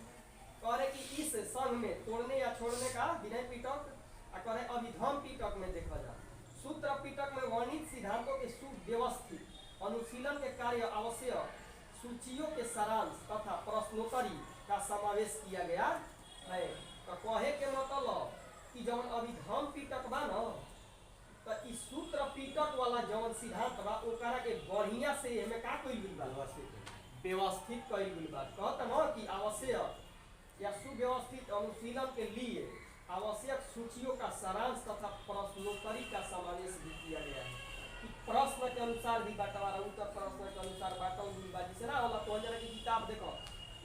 कह रहे कि इस संघ में तोड़ने या छोड़ने का विनय पिटक और कह रहे अभिधम पिटक में देखा जाए सूत्र पिटक में वर्णित सिद्धांतों के सुव्यवस्थित अनुशीलन के कार्य आवश्यक सूचियों के सारांश तथा प्रश्नोत्तरी का समावेश किया गया है तो कहे के मतलब कि जब अभिधम पिटक बा न तो इस सूत्र पिटक वाला जवन सिद्धांत बा ओकरा के बढ़िया से एमे का कइल गइल बा व्यवस्थित कइल गइल बा कहत न कि आवश्यक या सुव्यवस्थित अनुशीलन के लिए आवश्यक सूचियों का सारांश तथा प्रश्नोत्तरी का समावेश भी किया गया है कि प्रश्न के अनुसार भी बंटवारा उत्तर प्रश्न के अनुसार बांटल गइल बा जिसे ना होला तो जरा की किताब देखो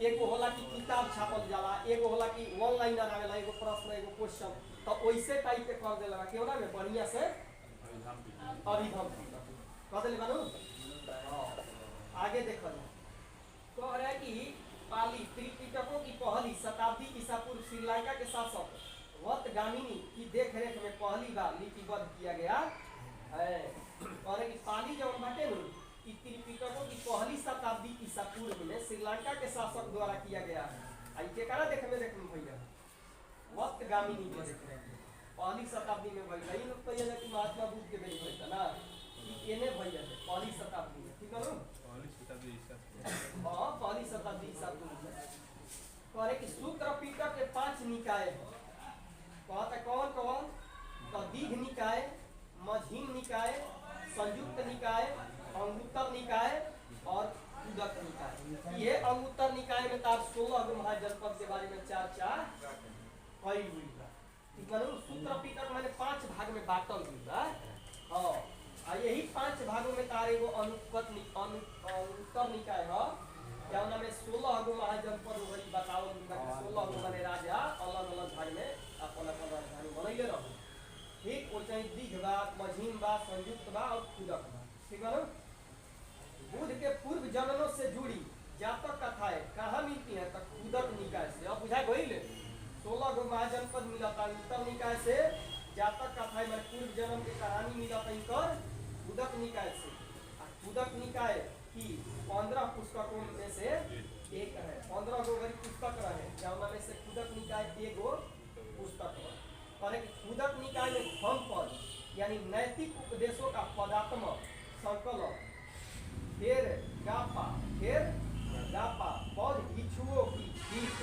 एगो होला कि किताब छापल जाला एगो होला कि वन लाइनर आवेला एगो प्रश्न एगो क्वेश्चन तो वैसे टाइप के कर देला केवना में बढ़िया से अभिधम कह देले बानू हां आगे देखो कह रहा है कि पाली त्रिपिटकों की पहली शताब्दी ईसा पूर्व श्रीलंका के शासक वतगामिनी की देखरेख में पहली बार लिपिबद्ध किया गया है और कि पाली जब बाटे न कि त्रिपिटकों की पहली शताब्दी ईसा पूर्व में श्रीलंका के शासक द्वारा किया गया है आई के करा देख में भैया वतगामिनी के देख रहे हैं पहली शताब्दी में भैया ये लोग कहिए कि महात्मा बुद्ध के बेच भैया ना कि एने भैया है पहली शताब्दी में ठीक है ना हां पहली शताब्दी ईसा पूर्व में करे कि सूत्र पिटक के 5 निकाय हैं कहता कौन कौन तो दीघ निकाय मझीम निकाय संयुक्त निकाय अंगुत्तर निकाय और उदक निकाय ये अंगुत्तर निकाय में तार 16 गो महाजनपद के बारे में चर्चा कई हुई है ठीक है सूत्र पिटक मैंने 5 भाग में बांटल हुई है हां आ यही 5 भागों में तार एगो अंगुत्तर निकाय है क्या में 16 गो महाजनपद वही बताओ 16 गो माने राजा अलग अलग भाग में अपन अपन राजधानी बनैले रहो ठीक और चाहे दीघ बा मझीम बा संयुक्त बा और उदक बा ठीक है ना बुद्ध के पूर्व जन्मों से जुड़ी जातक कथाएं कहाँ मिलती हैं तक उदक निकाय से अब बुझा गई 16 गो महाजनपद मिला था उत्तर निकाय से जातक कथाएं मैंने पूर्व जन्म की कहानी मिला था इनकर उदक निकाय से उदक निकाय की 15 पुस्तकों में से एक है 15 गो गरी पुस्तक रहे जहाँ में से उदक निकाय एगो पुस्तक है और एक उदक निकाय में धम्म पद यानी नैतिक उपदेशों का पदात्मक संकलन। फिर गापा बौद्ध भिक्षुओं की गीत,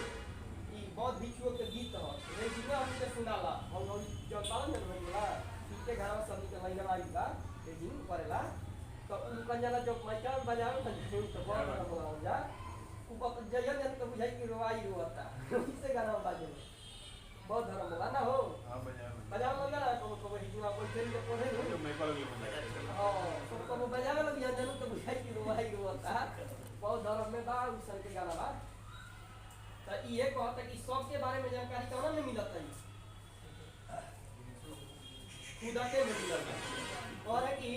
ई बौद्ध भिक्षुओं के गीत ह रेजिना हमके सुनाला हम जो पालन में भइला इनके घर में सब के महीना वाली बा रेजिन करेला तो उनका जना जो माइका बजावे त तो बहुत बोला जा ऊपर जयन जन के बुझाई कि रोवाई रोता इससे गाना बाजे बहुत धर्म बोला ना हो हां बजावे लगा को हिजुआ कोई खेल के पढ़े जो नो मैं कर लूं हां तो बजावे लगी जन के बुझाई कि रोवाई रोता बहुत धर्म में बा उस के गाना बा तो ये कहता कि सबके बारे में जानकारी कौन में मिलता है खुदा के मिलता है और है कि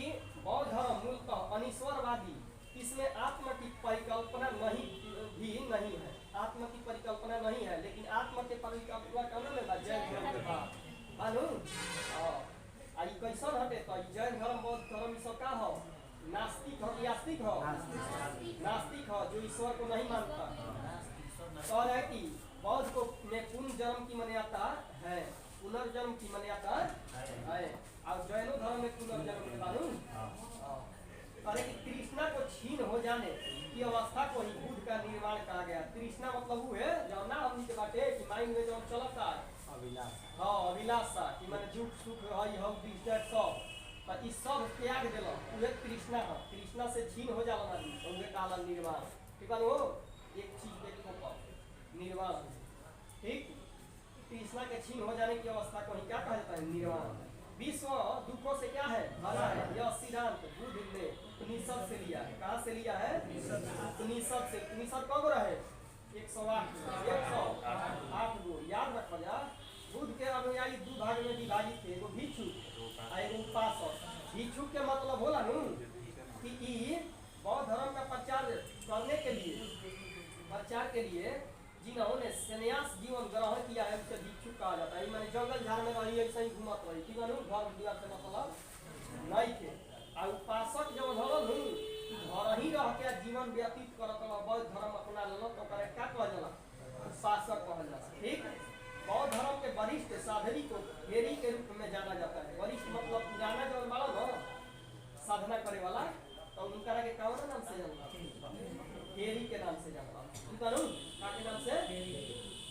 बौद्ध धर्म मूलतः अनिश्वरवादी, इसमें आत्मा की परिकल्पना भी नहीं है, आत्मा की परिकल्पना नहीं है, लेकिन आत्मा के परिकल्पना कौन में बा जैन धर्म के बा मालूम आई कैसन हटे तो जैन धर्म बौद्ध धर्म सब का हो नास्तिक हो यास्तिक हो नास्तिक हो जो ईश्वर को नहीं मानता। और है कि बौद्ध को में पुनर्जन्म की मान्यता है, पुनर्जन्म की मान्यता है और जैनो धर्म में पुनर्जन्म के मालूम। अरे कि तृष्णा को छीन हो जाने की अवस्था को ही बुद्ध का निर्माण कहा गया। तृष्णा मतलब वो है जो ना हमनी के बाटे कि माइंड में जो चलता है अभिलाष हाँ अभिलाषा कि माने दुख सुख हई हम डिस्टर्ब सब पर इस सब त्याग देलो उहे तृष्णा है, तृष्णा से छीन हो जाला आदमी तो उहे काला निर्वाण ठीक है वो एक चीज के ऊपर निर्वाण ठीक तृष्णा के छीन हो जाने की अवस्था को क्या कहा जाता है निर्वाण। विश्व दुखों से क्या है भरा है, यह सिद्धांत बुद्ध ने उपनिषद से लिया है। कहाँ से लिया है उपनिषद से। उपनिषद कब रहे 108 गो याद रखो जा। बुद्ध के अनुयायी दो भाग में विभाजित थे, एगो भिक्षुक और एगो उपासक। भिक्षुक के मतलब होला नु कि ई बौद्ध धर्म का प्रचार करने के लिए जिन्होंने संन्यास जीवन ग्रहण किया है उसे भिक्षुक कहा जाता है। माने जंगल झाड़ में रही ऐसे ही घूमत रही कि मानो घर दुआर से मतलब नहीं थे। और उपासक जब हलन घर ही रह के जीवन व्यतीत करत बौद्ध धर्म अपना लेलो तो करे क्या कहल जाला उपासक कहल जाला। ठीक बौद्ध धर्म के वरिष्ठ साधवी को हेरी के रूप में जाना जाता है। वरिष्ठ मतलब पुराना जो वाला ना साधना करे वाला तो उनका के कौन नाम से जानला हेरी के नाम से जानला उनका के नाम से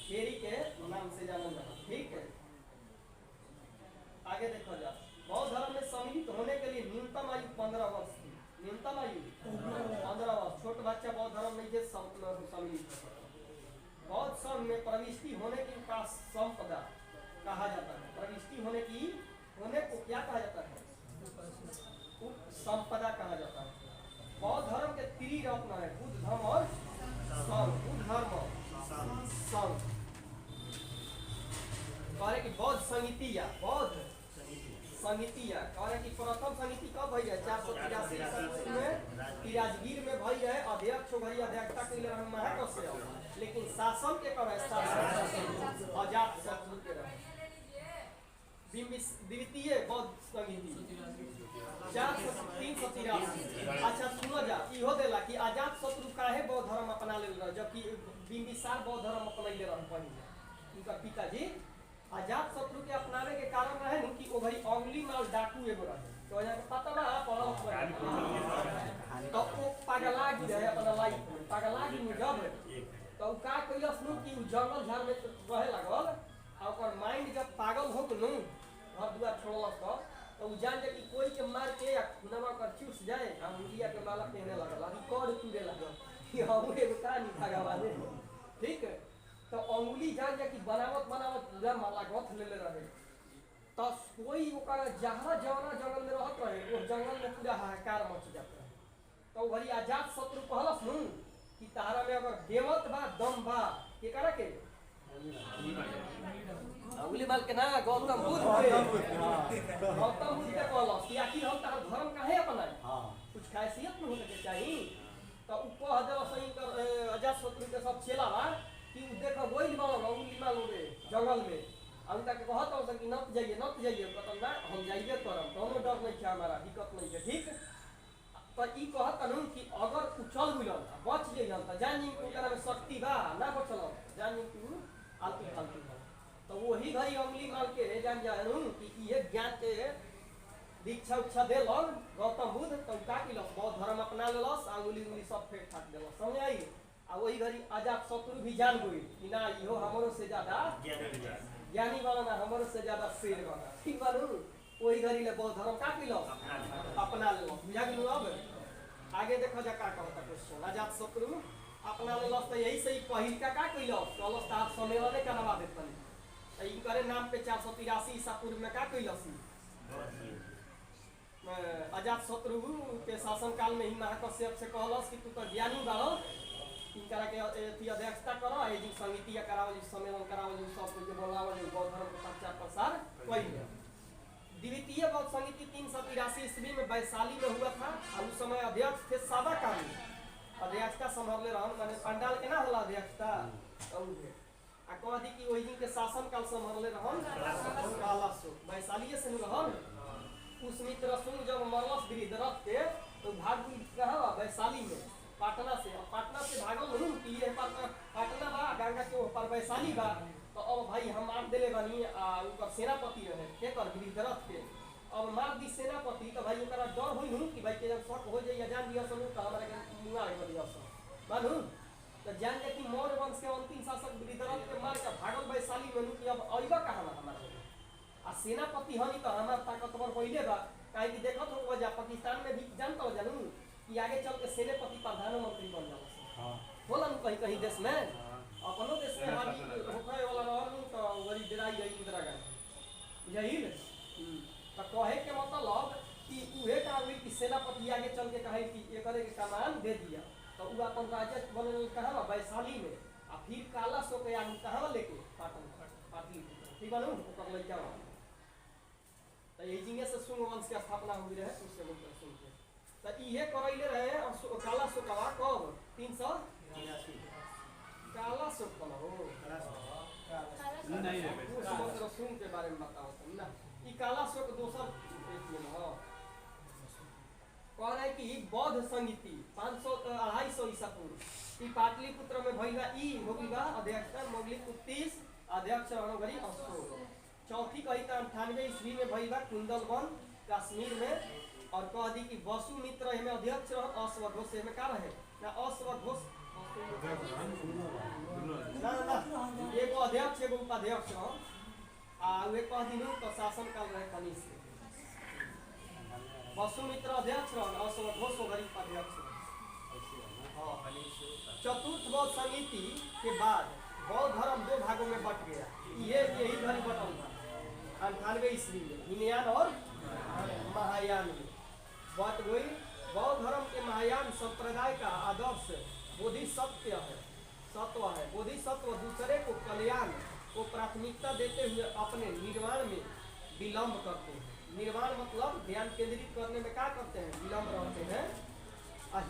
हेरी के नाम से जाना जाता। ठीक है आगे देखो जा। बौद्ध धर्म में सम्मिलित होने के लिए न्यूनतम आयु 15 वर्ष थी। न्यूनतम आयु 15 वर्ष। छोटे बच्चा बौद्ध धर्म में जे सम्मिलित बौद्ध संघ में प्रविष्टि होने की का संपदा कहा जाता है। प्रविष्टि होने को क्या कहा जाता है संपदा कहा जाता है। बौद्ध धर्म के त्रिरत्न है बुद्ध धर्म और संघ। बुद्ध धर्म संघ कहे कि बौद्ध संहितिया बौद्ध संहितिया कहे कि प्रथम संहिति कब भई है 483 ईस्वी में तिराजगीर में भई है। अध्यक्ष भई अध्यक्षता के लिए महाकश्यप, लेकिन शासन के कर शासन अजात शत्रु के रहे। द्वितीय बौद्ध संहिति 383। अच्छा सुनो जा इहो देला कि अजात शत्रु काहे बौद्ध धर्म अपना ले रहे जबकि बिंबिसार बौद्ध धर्म अपनैले रहे पहिले। उनका पिताजी अजात शत्रु के अपनाने के कारण रहे न कि ओभरी अंगुली माल डाकू एगो रहे तो यहाँ के पता ना पड़ल तो वो पागला रहे अपना लाइफ में पागला जब तो का कैलस नु कि जंगल झाड़ में रहे लागल और ओकर माइंड जब पागल हो नु घर दुआर छोड़लस तो उ जान जे कि कोई के मार के या खुनवा कर चूस जाए हम इंडिया के माला पहने लगल अभी कर टूटे लगल कि हम एगो कहानी भगवान ठीक है तो अंगुली जान जा कि बनावत पूरा माला गथ लेले रहे तो कोई ओकर जहाँ जवना जंगल में रहत रहे वो जंगल में पूरा हाहाकार मच जात रहे। तो वही आजाद शत्रु कहलस नु कि तारा में अगर देवत बा दम बा के करा के अंगुली माल के ना गौतम बुद्ध के कहलस कि आखिर हम तार धर्म काहे अपनाई कुछ खासियत न होने के चाहिए। तो उ कह देला सही कर आजाद शत्रु के सब चेला बा कि देखो वही माल अंगुली माल हो जंगल में हम तक कहत हो कि नत जाइए मतलब ना हम जाइए करम कोनो डर नहीं है हमारा दिक्कत नहीं है। ठीक पर ई कहत न कि अगर उ चल मिलन बच जइहन त जान कि ओकरा में शक्ति बा ना बचल जान कि आलतू फालतू तो वही घड़ी अंगुली माल के जान जानू कि ये ज्ञान के दीक्षा उक्षा देलन गौतम बुद्ध तो का किलस बौद्ध धर्म अपना लेलस अंगुली उंगली सब फेंक फाक देलस समझ आई आ वही घड़ी अजात शत्रु भी जान गई कि ना इहो हमरो से ज्यादा ज्ञानी वाला ना हमरो से ज्यादा शेर वाला ठीक बारू वही घड़ी ले बौद्ध धर्म का किलस अपना लेलस बुझा गेलू अब आगे देखो जा का कहता क्वेश्चन अजात शत्रु अपना लेलस तो यही से ही पहिल का कइलस कहलस त आप सम्मेलन करवा देतन त ई करे नाम पे 483 ईसा पूर्व में का कइलस अजात शत्रु के शासन काल में ही महाकश्यप से कहलस कि तू तो ज्ञानी बाड़ो इनकरा के अथी अध्यक्षता करो ए जी समिति या करावल सम्मेलन करावल सब कुछ बोलावल बौद्ध धर्म का प्रचार प्रसार कइले द्वितीय बौद्ध समिति 383 ईस्वी में वैशाली में हुआ था और उस समय अध्यक्ष थे सादा कामी अध्यक्षता संभालने रहन माने पंडाल के ना होला अध्यक्षता और आ कह दी कि ओही दिन के शासन काल संभालने रहन काला सो वैशाली से रहन उस मित्र सुन जब मरलस गिरिधरथ के तो भाग कहा वैशाली में पाटना से भागल नहीं कि ये पाटना बा गंगा के ऊपर वैशाली बा तो अब भाई हम मार देले बनी उनका सेनापति रहे के कर गिरिधरथ के अब मार दी सेनापति तो भाई ओकरा डर होई नहीं कि भाई के जब शक हो जाए जान दिया सब तो हमरा के मुआ के दिया सब मानू तो जान के कि मौर्य वंश के अंतिम शासक गिरिधरथ के मार के भागल वैशाली में कि अब आइबा कहां हमारा आ सेनापति हनी तो हमार ताकतवर पहले बा काहे कि देखत हो जा पाकिस्तान में भी जानत हो जानू कि आगे चल के सेनापति प्रधानमंत्री बन जाला हां होला न कहीं कहीं देश में अपनो देश में हावी होखे वाला रहनु तो गरी डेराई गई इंदिरा गांधी बुझाइल तो कहे के मतलब कि उहे का हुई कि सेनापति आगे चल के कहे कि ये करे के कमान दे दिया तो उ अपन राज्य बनल कहां वैशाली में आ फिर काला सो के आदमी कहां लेके पाटलिपुत्र ठीक बानू ओकर लइका तो यही जिंगे से सुंग वंश की स्थापना हुई रहे उससे बोलते सुन के तो ये करैले रहे और काला सोकवा कब 383 काला सोकवा हो नहीं है समुद्र सुंग के बारे में बताओ तुम ना ई काला सोक दोसर देखिए ना कह रहे कि बौद्ध समिति 250 ईसा पूर्व ई पाटलिपुत्र में भइला ई होगिबा अध्यक्षता मोगली 30 अध्यक्ष रणगरी अशोक चौथी कही तो 98 ईस्वी में भइल बा कुंदलवन कश्मीर में और कह दी कि वसुमित्र में अध्यक्ष रह अश्वघोष में का रहे ना अश्वघोष ना एगो अध्यक्ष एगो उपाध्यक्ष रह आ वे कह दिनु तो शासन काल रहे कनिष्ठ वसुमित्र अध्यक्ष रह अश्वघोष गरीब उपाध्यक्ष चतुर्थ बौद्ध समिति के बाद बौद्ध धर्म दो भागों में बट गया यही घड़ी बटल था 98 ईस्वी में हिनयान और महायान में बट गई बौद्ध धर्म के महायान संप्रदाय का आदर्श बोधिसत्व है बोधिसत्व दूसरे को कल्याण को प्राथमिकता देते हुए अपने निर्माण में विलंब करते हैं निर्माण मतलब ध्यान केंद्रित करने में क्या करते हैं विलंब रहते हैं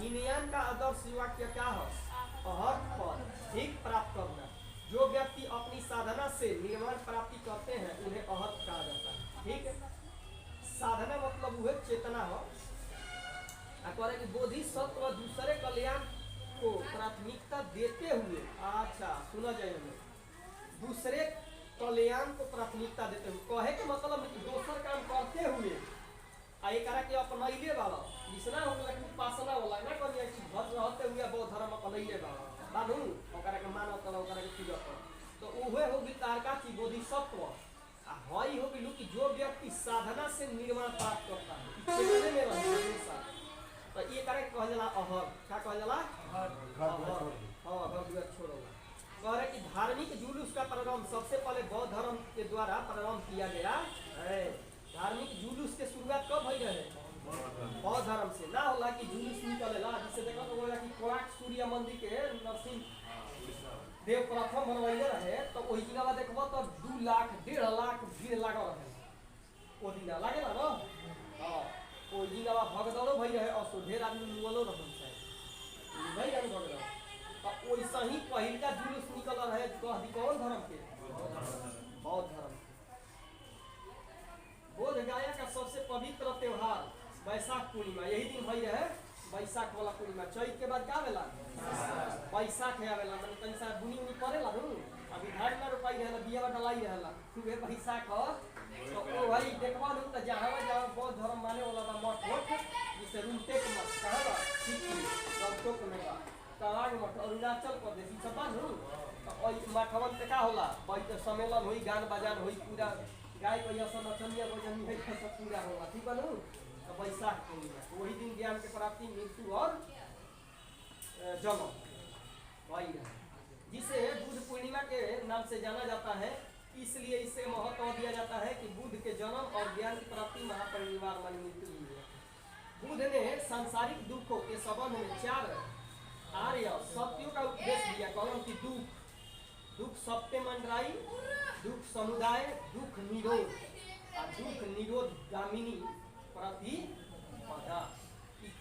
हिनयान का आदर्श वाक्य क्या है अहर्थ पर ठीक प्राप्त करना जो व्यक्ति अपनी साधना से निर्माण प्राप्ति करते हैं उन्हें अहत कहा जाता है ठीक है साधना मतलब वह चेतना हो करे कि बोधिसत्व दूसरे कल्याण को प्राथमिकता देते हुए अच्छा सुना जाए हमें दूसरे कल्याण को प्राथमिकता देते हुए कहे के मतलब दोसर काम करते हुए आ एकरा के अपनैले वाला जिसना होला कि उपासना वाला ना करिया कि घर रहते हुए बौद्ध धर्म अपनैले वाला बानू ओकरा के मानत ओकरा के पूजा कर तो उहे होगी तारका की बोधिसत्व आ हई होगी कि जो व्यक्ति साधना से निर्माण प्राप्त करता है चेतने में रहता है तो ये करे कहल जाला अहर का कहल जाला अहर हां घर छोड़ो कह रहे कि धार्मिक जुलूस का प्रारंभ सबसे पहले बौद्ध धर्म के द्वारा प्रारंभ किया गया है धार्मिक जुलूस के शुरुआत कब भई रहे बौद्ध धर्म से ना होला कि जुलूस निकलेला जिससे देखो तो बोला कि कोणार्क सूर्य मंदिर के नरसिंह देव प्रथम बनवाइले रहे तो ओही जगह देखबो तो 2 लाख 1.5 लाख भीड़ लागल रहे ओ दिन लागेला न हां ओ जगह भगदड़ो भई रहे और ढेर आदमी मुगलो रहन छै भई जान भगदड़ तो ओइसा ही पहिलका जुलूस निकल रहे कह दी कौन धर्म के बौद्ध धर्म बोध गया का सबसे पवित्र त्योहार वैशाख पूर्णिमा यही दिन भई रहे वैशाख वाला पूर्णिमा चैत के बाद का भेला वैशाख है आवेला माने तनी सा बुनी उनी पड़ेला नु अभी धान में रोपाई रहला बिया डलाई रहला वे वैशाख तो ओ भाई देखवा नु त जहां बौद्ध धर्म माने वाला बा मठ होठ जिसे रूमटेक मठ कहला सिटी गंगटोक में बा तवाग मठ अरुणाचल प्रदेश सब बानू तो ओइ मठवन पे का होला बैठ सम्मेलन होई गान बजान होई पूरा गाय को यसन नचनिया बजनी है सब पूरा होला ठीक बानू तो बैसाख पूर्णिमा वही दिन ज्ञान के प्राप्ति मृत्यु और जन्म वही है जिसे बुद्ध पूर्णिमा के नाम से जाना जाता है। इसलिए इसे महत्व दिया जाता है कि बुद्ध के जन्म और ज्ञान की प्राप्ति महापरिनिर्वाण मानी मृत्यु हुई है। बुद्ध ने सांसारिक दुखों के संबंध में 4 आर्य सत्यों का उपदेश दिया। कौन की दुख सत्य मंडराई, दुख समुदाय, दुख निरोध और दुख निरोध गामिनी प्रतिपदा।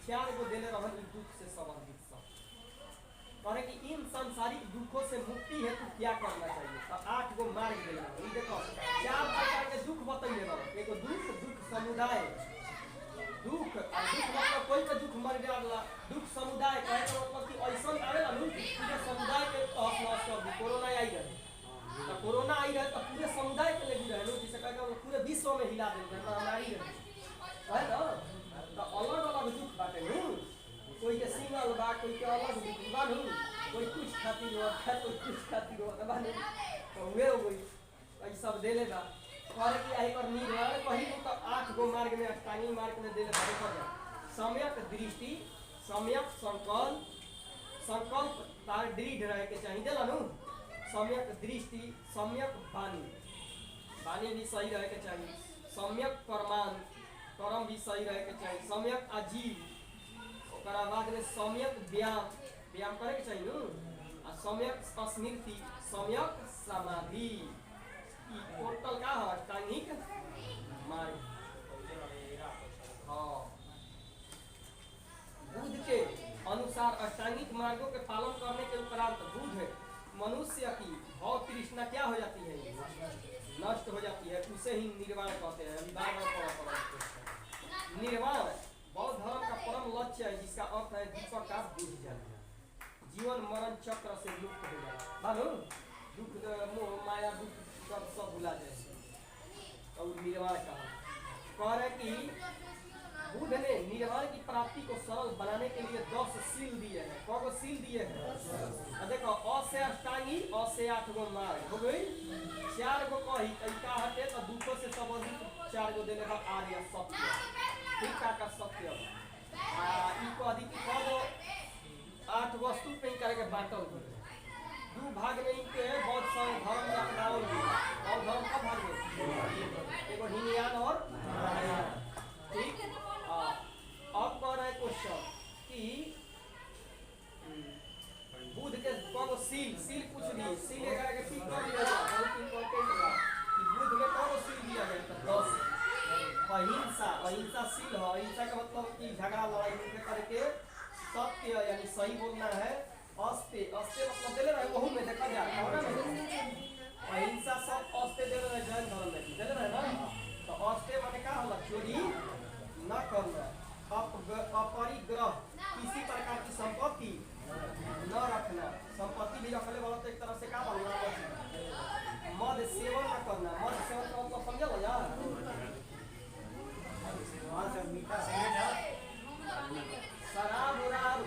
4 को देने रहन दुख से संबंधित सब कहे कि इन सांसारिक दुखों से मुक्ति हेतु क्या करना चाहिए। तो 8 गो मार्ग देना देखो 4 प्रकार के दुख बतैले रहो। एगो दुख समुदाय, दुख मतलब कोई के दुख मर गया, दुख समुदाय कहे का मतलब कि ऐसा आवेला नु पूरे समुदाय के तहस नहस कर दी। कोरोना आई रहे तो कोरोना आई रहे तो पूरे समुदाय के लेके रहे जिसे कहे पूरे विश्व में हिला दे महामारी रहे है ना। तो अलग अलग दुख बाटे नु कोई के सिंगल बा, कोई के अलग दुख बा नु, कोई कुछ खातिर होता, कोई कुछ खातिर होता बा नु। तो वे हो गई ऐ सब देले बा करे कि आई पर निर्वाण कही तो 8 गो मार्ग में अष्टांगी मार्ग में देले बा। देखो जा सम्यक दृष्टि, सम्यक संकल्प तार दृढ़ रहे के चाहिए देला नु। सम्यक दृष्टि, सम्यक वाणी भी सही रहे के चाहिए, सम्यक कर्म भी सही रहे के चाहिए, सम्यक आजीव ओकरा बाद में सम्यक व्यायाम करे के चाहिए नु। आ सम्यक स्मृति, सम्यक समाधि। ई टोटल का है अष्टांगिक मार्ग। हाँ बुद्ध के अनुसार अष्टांगिक मार्गों के पालन करने के उपरांत बुद्ध मनुष्य की भव तृष्णा क्या हो जाती है, नष्ट हो जाती है। उसे ही निर्वाण कहते हैं। अभी बार निर्वाण बौद्ध धर्म का परम लक्ष्य है जिसका अर्थ है दीपक का बुझ जाना, जीवन मरण चक्र से मुक्त हो जाना। मानो दुख मोह माया दुख सब भुला जाए और निर्वाण कह रहे कि बुद्ध ने निर्वाण की प्राप्ति को सरल बनाने के लिए 10 सील दिए हैं। कौन सील दिए हैं देखो अ से अष्टांगी, अ से 8 गो मार्ग हो गई। 4 गो कही तरीका हटे तो दुखों से संबंधित 4 गो देने का आर्य सत्य, ठीक का सत्य इको अधिक कब 8 वस्तु पे करके बांटल गए। 2 भाग में इनके बहुत सारे धर्म का अपनावल गया। और धर्म का भाग में एगो हिनयान और ठीक। अब कह रहे क्वेश्चन कि बुद्ध के कौन सील कुछ भी सील एगारह के ठीक कर दिया जाए बहुत इंपॉर्टेंट है कि बुद्ध में कौन सील दिया गया तो 10 अहिंसा सील है। अहिंसा का मतलब कि झगड़ा लड़ाई नहीं करके सत्य यानी सही बोलना है। अस्ते मतलब देले रहे वहू में देखा जाए अहिंसा सब अस्ते दे रहे जैन धर्म में देले रहे ना। तो अस्ते माने का होला चोरी न करना, अपरिग्रह किसी प्रकार की संपत्ति न रखना। संपत्ति भी रखने वाला तो एक तरह से का बोलना मद सेवन न करना। मद सेवन का मतलब समझल यार शराब उराब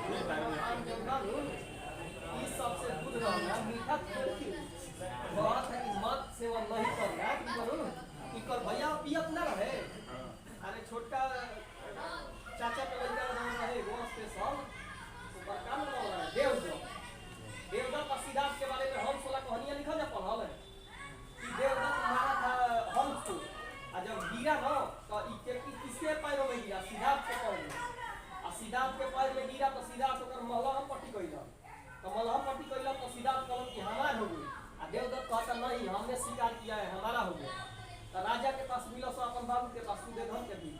इस सबसे दूर रहना। मीठा बात है कि मद सेवन नहीं करना। इकर भैया पियत न रहे। अरे छोटका चाचा के लड़का रहे वो स्पेशल ऊपर काम कर रहा है देवदत्त और सिद्धार्थ के बारे में हम 16 कहानियां लिखा जा पढ़ल है कि देवदत्त मारा था हंस को और जब गिरा ना तो किसके पैरों में गिरा, सिद्धार्थ के पैर में। और सिद्धार्थ के पैर में गिरा तो सिद्धार्थ ओकर मलहम पट्टी कइला। तो मलहम पट्टी कइला तो सिद्धार्थ कहल कि हमार हो गई। और देवदत्त कहता नहीं हमने स्वीकार किया है हमारा हो गया। तो राजा के पास मिला सो अपन बाबू के पास सुदेधन के भी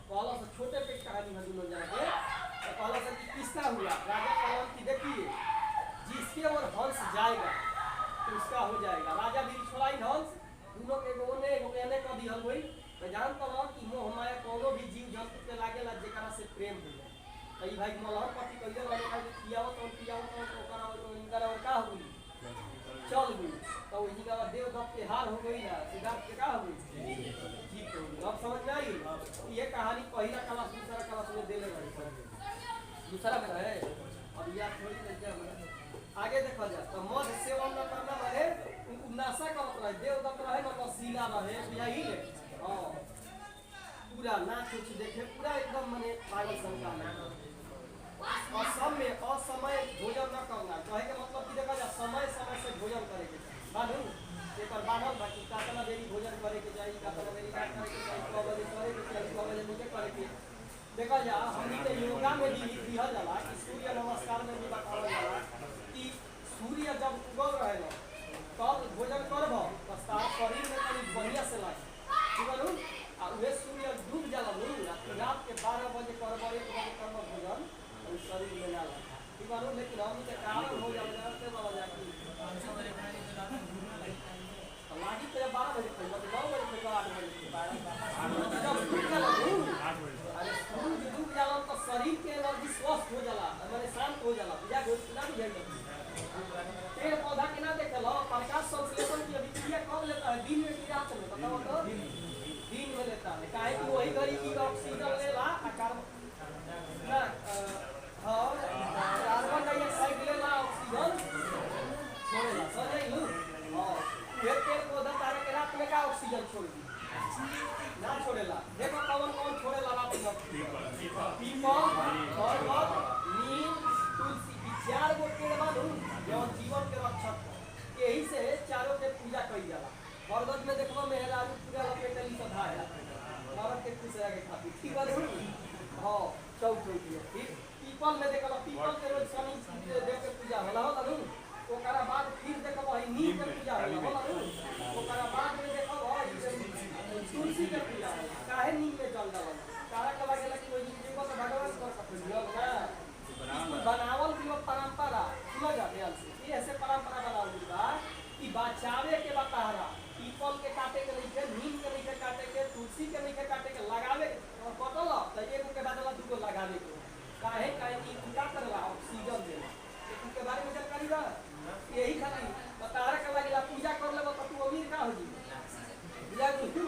कहला से छोटे पे कहानी है दोनों जाके। तो कहला से कि किसका हुआ। राजा कहला कि देखिए जिसके ओर हंस जाएगा तो उसका हो जाएगा। राजा भी छोड़ाई हंस दोनों के गोने गोने कर दी हल होई। तो जानता ना कि मोह माया कोनो भी जीव जंतु के लागेला जेकरा से प्रेम हो जाए। तो ई भाई मलहम पट्टी कइले वाले का कियावत और ओकरा इनकर और का हो गई चल गई। तो इनका देवदत्त के हार हो गई ना, सिद्धार्थ के का हो गई। अब समझ में आई? ये कहानी पहला क्लास दूसरा क्लास में देले रही, दूसरा में रहे। अब याद थोड़ी नहीं क्या बोला। आगे देखा जाए तो मद सेवन न करना रहे, नशा करत रहे, देवदत्त रहे न नशीला रहे, यही ले। हाँ पूरा नाच उच देखे, पूरा एकदम मने पागल संका में। असमय भोजन न करना, कहे के मतलब कि देखा जाए समय समय से भोजन करे के मालूम एकर बानल बाकी कातना देरी भोजन करे के चाहिए, कातना देरी बात करे के चाहिए, 9 बजे करे के चाहिए, 9 बजे नहीं करे के। देखा जा हमनी के योगा में भी दिया जाला कि सूर्य नमस्कार में भी बतावल जाला कि सूर्य जब उगल रहे न तब भोजन करब तो तार शरीर में तनी बढ़िया से लागे, ठीक है। आ वे सूर्य डूब जाला रात के 12 बजे करब, 1 बजे करब भोजन और शरीर में ना लगे, ठीक है। लेकिन हम के कारण हो जाला के बाबा जाकी लागी तो 12 बजे खाइबा, 9 बजे खाइबा, 8 बजे जब डूब जाला अरे सूर्य डूब जाला तो शरीर के एनर्जी स्वस्थ हो जाला, माने शांत हो जाला, बुझा गो ना बुझाई जाती। पेड़ पौधा के ना देखल प्रकाश संश्लेषण की अभिक्रिया कब लेता है? दिन में कि रात में? बताओ तो। दिन में लेता है, काहे कि वही घड़ी की ऑक्सीजन लेला आ कार्बन डाइऑक्साइड लेला, ऑक्सीजन छोड़ेला, समझे? हां ये पेड़ पौधा तारे के रात में का ऑक्सीजन छोड़ दी ना छोड़ेला। देखो कौन कौन छोड़ेला रात में? पीपल, बरगद, नीम, तुलसी, 4 गो पेड़ मानू जो जीवन के रक्षक है। यही से चारों के पूजा कई जाला। बरगद में देखबो मेहरारू पूरा लपेटली सधा है, भारत के खुश रहे खातिर, ठीक है। हां चौथ होती है। फिर पीपल में देखबो, पीपल के रोज शनि देव के पूजा होला होला नु। ओकरा बाद फिर देखबो नीम के पूजा होला होला नु। ओकरा बाद में देखबो तुलसी के पूजा होला। काहे नीम में जल डालल? काहे के लागेला कि ओइ जीव को भगवान कर सकल ना बनावल की परंपरा समझ आ ध्यान से। ये ऐसे परंपरा बनावल बा कि बचावे के बताहरा, पीपल के काटे के नहीं के, नीम के नहीं के काटे के, तुलसी के नहीं के काटे के, लगावे कटल त एगो के बदला दूगो लगावे के। काहे कि पूरा करला ऑक्सीजन देला। इनके बारे में जानकारी बा? यही खातिर बताहरा के लागेला पूजा कर लेबो त तू अमीर का हो जी, बुझा तू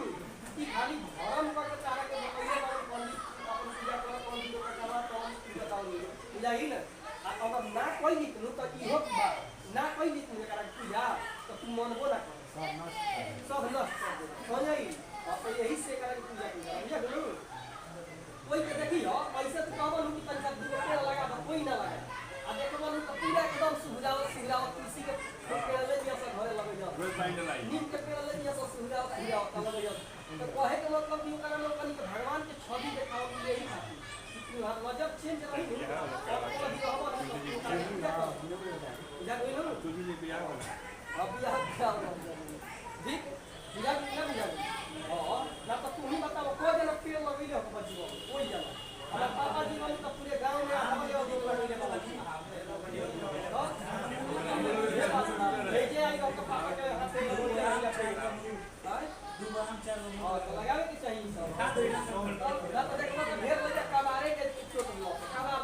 कि खाली धर्म करके तारा के बताइए बारे पंडित अपन पूजा कर, पंडित को करवा कौन बताओ बुझाई ना। अगर ना कोई निकलू तो इहो बा ना कोई निकलू एकरा पूजा तो तू मनबो ना कर, सब नष्ट कर दे, समझाई? अब यही से एकरा पूजा पूजा बुझा गेलू। कोई के देखियो ऐसे तो कहबो कि तनिका दूगो पेड़ लगा दो, कोई ना लगा। आ देखबो तो पूरा एकदम सुहराव तुलसी के पेड़ ले दिया सब घरे लगे जा, नीम के पेड़ ले दिया सब सुहराव तब लगे जा। तो कहे के मतलब कि ओकरा लोग कनी के भगवान के छवि देखाओ कि यही खातिर कि नजर चेंज रही हो और कभी रहबो बुझा गइल न। तुझे भी बियाह होला, अब बियाह क्या होला ठीक बुझा गइल ना? हां ना तो तू ही बताओ कोई जन पेड़ लगइले हो बचबो कोई जन? हमारा पापा जी वाली तो पूरे गांव में हमारे और दिन लगइले वाला जी भेजे आई तो पापा के हाथ से तो लगावे के चाहिए सब। ना तो देखो तो ढेर लगे कबारे के चोट लो कबार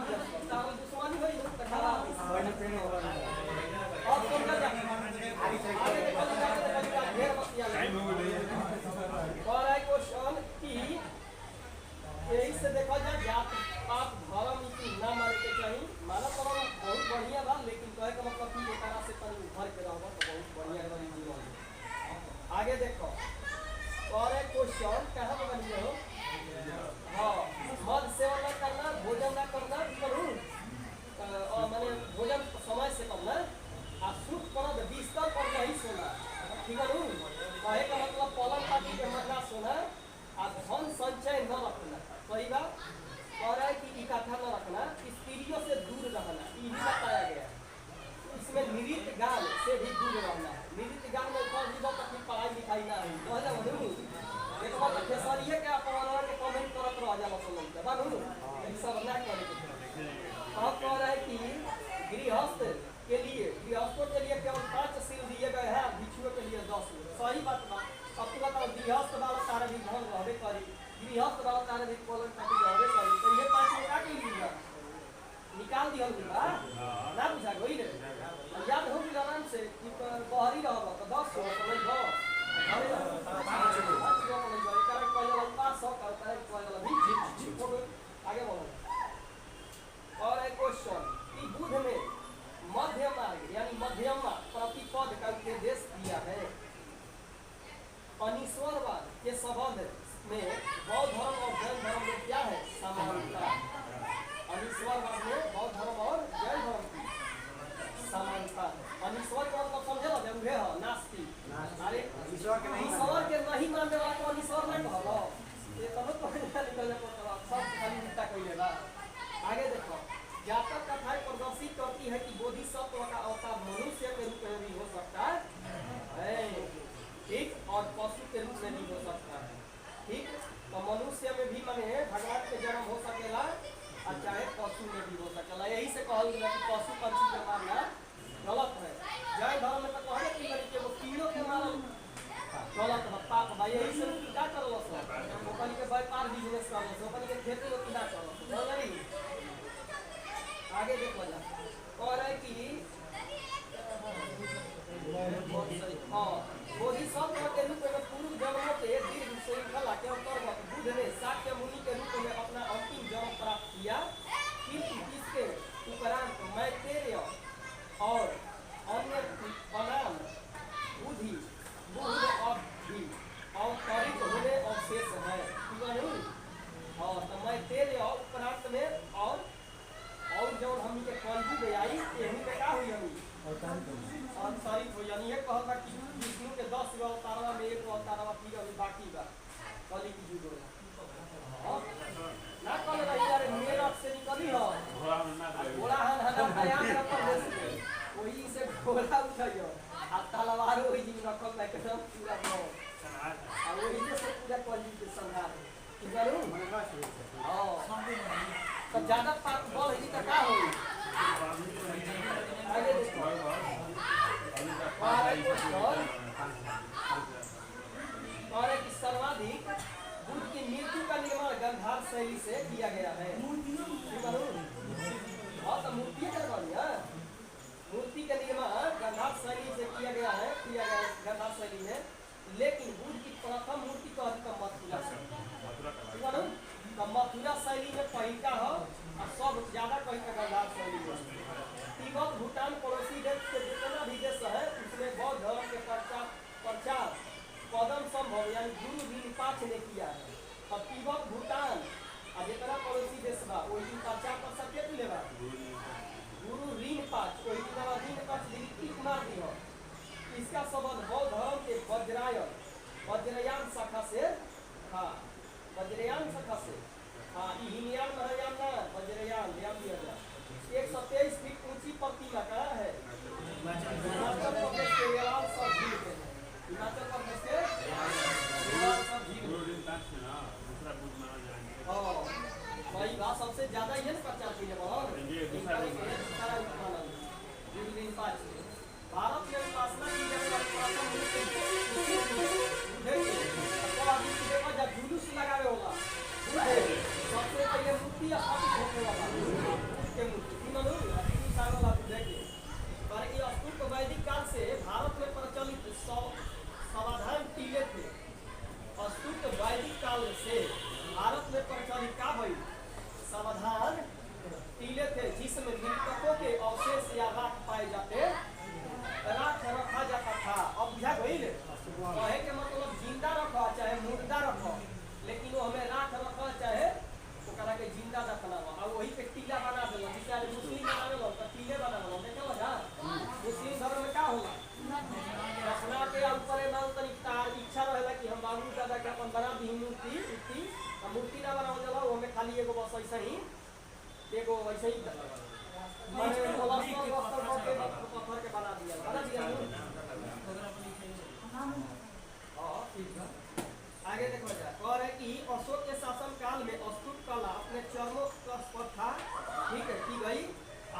तार दुश्मनी होई तो खराब बने पेड़ और तो क्या आगे देखो तो ढेर बतिया टाइम हो गई। और एक क्वेश्चन कि यही से देखा जाए जात पात धर्म की ना माने के चाहिए। मानव धर्म बहुत बढ़िया बा, लेकिन कहे का मतलब कि एकरा से तनी उभर के रहबो तो बहुत बढ़िया रही जीवन। आगे देखो और एक क्वेश्चन कहां पे बनी हो? हां मद सेवन न करना, भोजन न करना करूं और माने भोजन समय से करना आ सुख पर बिस्तर पर नहीं सोना, ठीक है। कहे का मतलब पलंग पाटी के मत ना सोना आ धन संचय न रखना। सही बात और है कि इकट्ठा न रखना, स्त्रियों से दूर रहना, ये भी बताया गया है। इसमें नृत्य गान से भी दूर रहना है। नृत्य गान में ऊपर जीवन तक पढ़ाई लिखाई ना है कहला बनू एक बार खेसरिए के अपमान के कमेंट करत रह जाला सब लोग बनू ई सब ना करे के। अब कह रहा है कि गृहस्थ के लिए केवल 5 सील दिए गए हैं, भिक्षुओं के लिए 10। सही बात बा। अब तू बताओ गृहस्थ वाला तारा भी धन रहबे करी, गृहस्थ वाला तारा भी पलंग पाटी रहबे करी, तो ये 5 में का के लिए निकाल दिया होगा ना बुझा गई रे। याद हो कि आराम से कि बहरी रहबो तो 10 हो समझ गो अरे 5 गो नहीं जाए कारण कहला अनिश्वरवाद के संबंध में बौद्ध धर्म और जैन धर्म में क्या है समानता? अनिश्वरवाद में बौद्ध धर्म और जैन धर्म की समानता है। अनिश्वर का मतलब समझे ना जब है नास्तिक। अरे ईश्वर के नहीं ईश्वर के नहीं मानने वाला को अनिश्वर नहीं कहलो। ये तब तो निकलने पड़ता सब खाली मिटा कइले बा। आगे देखो जातक कथाएं प्रदर्शित करती है कि बोधिसत्व का अवतार मनुष्य के रूप में भी हो सकता है, ठीक, और पशु के रूप में भी हो सकता है, ठीक। तो मनुष्य में भी माने भगवान के जन्म हो सकेला और चाहे पशु में भी हो सकेला। यही से कहल गया कि पशु पंछी के मारना गलत है। जैन धर्म में तो कहले कि वो कीड़ों के मारल गलत है, पाप है। यही से क्या करलो सो वो कनी के व्यापार बिजनेस करलो सो कनी के खेती में किला करलो सो नहीं। आगे देखो जा और है कि हाँ बोधिसत्व के रूप में पूर्व जन्मों के दीर्घ श्रृंखला के अंतर्गत बुद्ध ने शाक्य मुनि के रूप में अपना अंतिम जन्म प्राप्त किया, किंतु इसके उपरांत मैत्रेय और अन्य अनाम बुद्धि बुद्ध अब भी अवतरित होने अवशेष है। और तो मैत्रेय उपरांत में और जो हम के कलयुग में आई यही में का हुई हमी अवतरित हो यानी ये कहता कि विष्णु के 10 गो अवतारवा में एक अवतारवा फिर अभी बाकी बा कली की युग होला ना कल रही यार मेरठ से निकली हो घोड़ा हन आयाम रखल देश वही से घोड़ा उठाइयो आ तलवार वही दिन रखल लाइक एकदम पूरा हो आ वही से पूरा कलयुग के संहार की करू हां तो ज्यादा पाप बल ही तो का होई आगे देखो और कि सर्वाधिक बुद्ध की मृत्यु का निर्माण गंधार शैली से किया गया है। हाँ तो मूर्ति का बनिया मूर्ति का निर्माण गंधार शैली से किया गया है गंधार शैली में, लेकिन बुद्ध की प्रथम मूर्ति का अधिक मथुरा से मथुरा शैली में पहिका हो और सब ज्यादा कहीं का गंधार शैली में। तिब्बत भूटान पड़ोसी देश के जितना भी देश है उसमें बौद्ध धर्म के प्रचार कदम संभव यानी गुरु रिनपाच ने किया है। और तिब्बत भूटान और जितना पड़ोसी देश बा वही प्रचार कर सके तू लेबा गुरु रिनपाच वही जितना रिनपाच दिल्ली कुमार दी हो। इसका संबंध बौद्ध धर्म के वज्रयान शाखा से वज्रयान शाखा से हिमयान महायान ना वज्रयान ध्यान दिया जाए 123 फीट ऊंची प्रतिमा का है हिमाचल प्रदेश के वेलाल सब झील में हिमाचल प्रदेश के वेलाल सब झील हाँ भाई बात सबसे ज्यादा ये ना प्रचार किया बहुत भारत में उपासना की जाने वाली जब जुलूस लगावे होला सबसे पहले मूर्ति स्थापित होने वाला के मूर्ति मानो सारा बात देखिए पर ये अस्तूप वैदिक काल से भारत में प्रचलित समाधान टीले थे। अस्तूप वैदिक काल से भारत में प्रचलित का भाई समाधान टीले थे जिसमें मृतकों के अवशेष या राख पाए जाते रखा जाता था। अब बुझा गई कहे के मतलब जिंदा रखो चाहे मुर्दा रखो लेकिन वो हमें राख रखो चाहे तो करा के जिंदा रखना हो और वही पे टीला बना देलो जैसे आज मुस्लिम बनावे लो तो टीले बना लो देखो ना मुस्लिम धर्म में का होला रखना के ऊपर ना तनी तार इच्छा रहेला कि हम बाबू दादा के अपन बना दी मूर्ति ना बनाओ जाला वो में खाली एगो बस ऐसा ही एगो ऐसे ही माने प्लास्टर पत्थर के बना दिया हां ठीक है। आगे देखो जा और है कि अशोक के शासन काल में स्तूप कला अपने चरमोत्कर्ष पर था, ठीक है की गई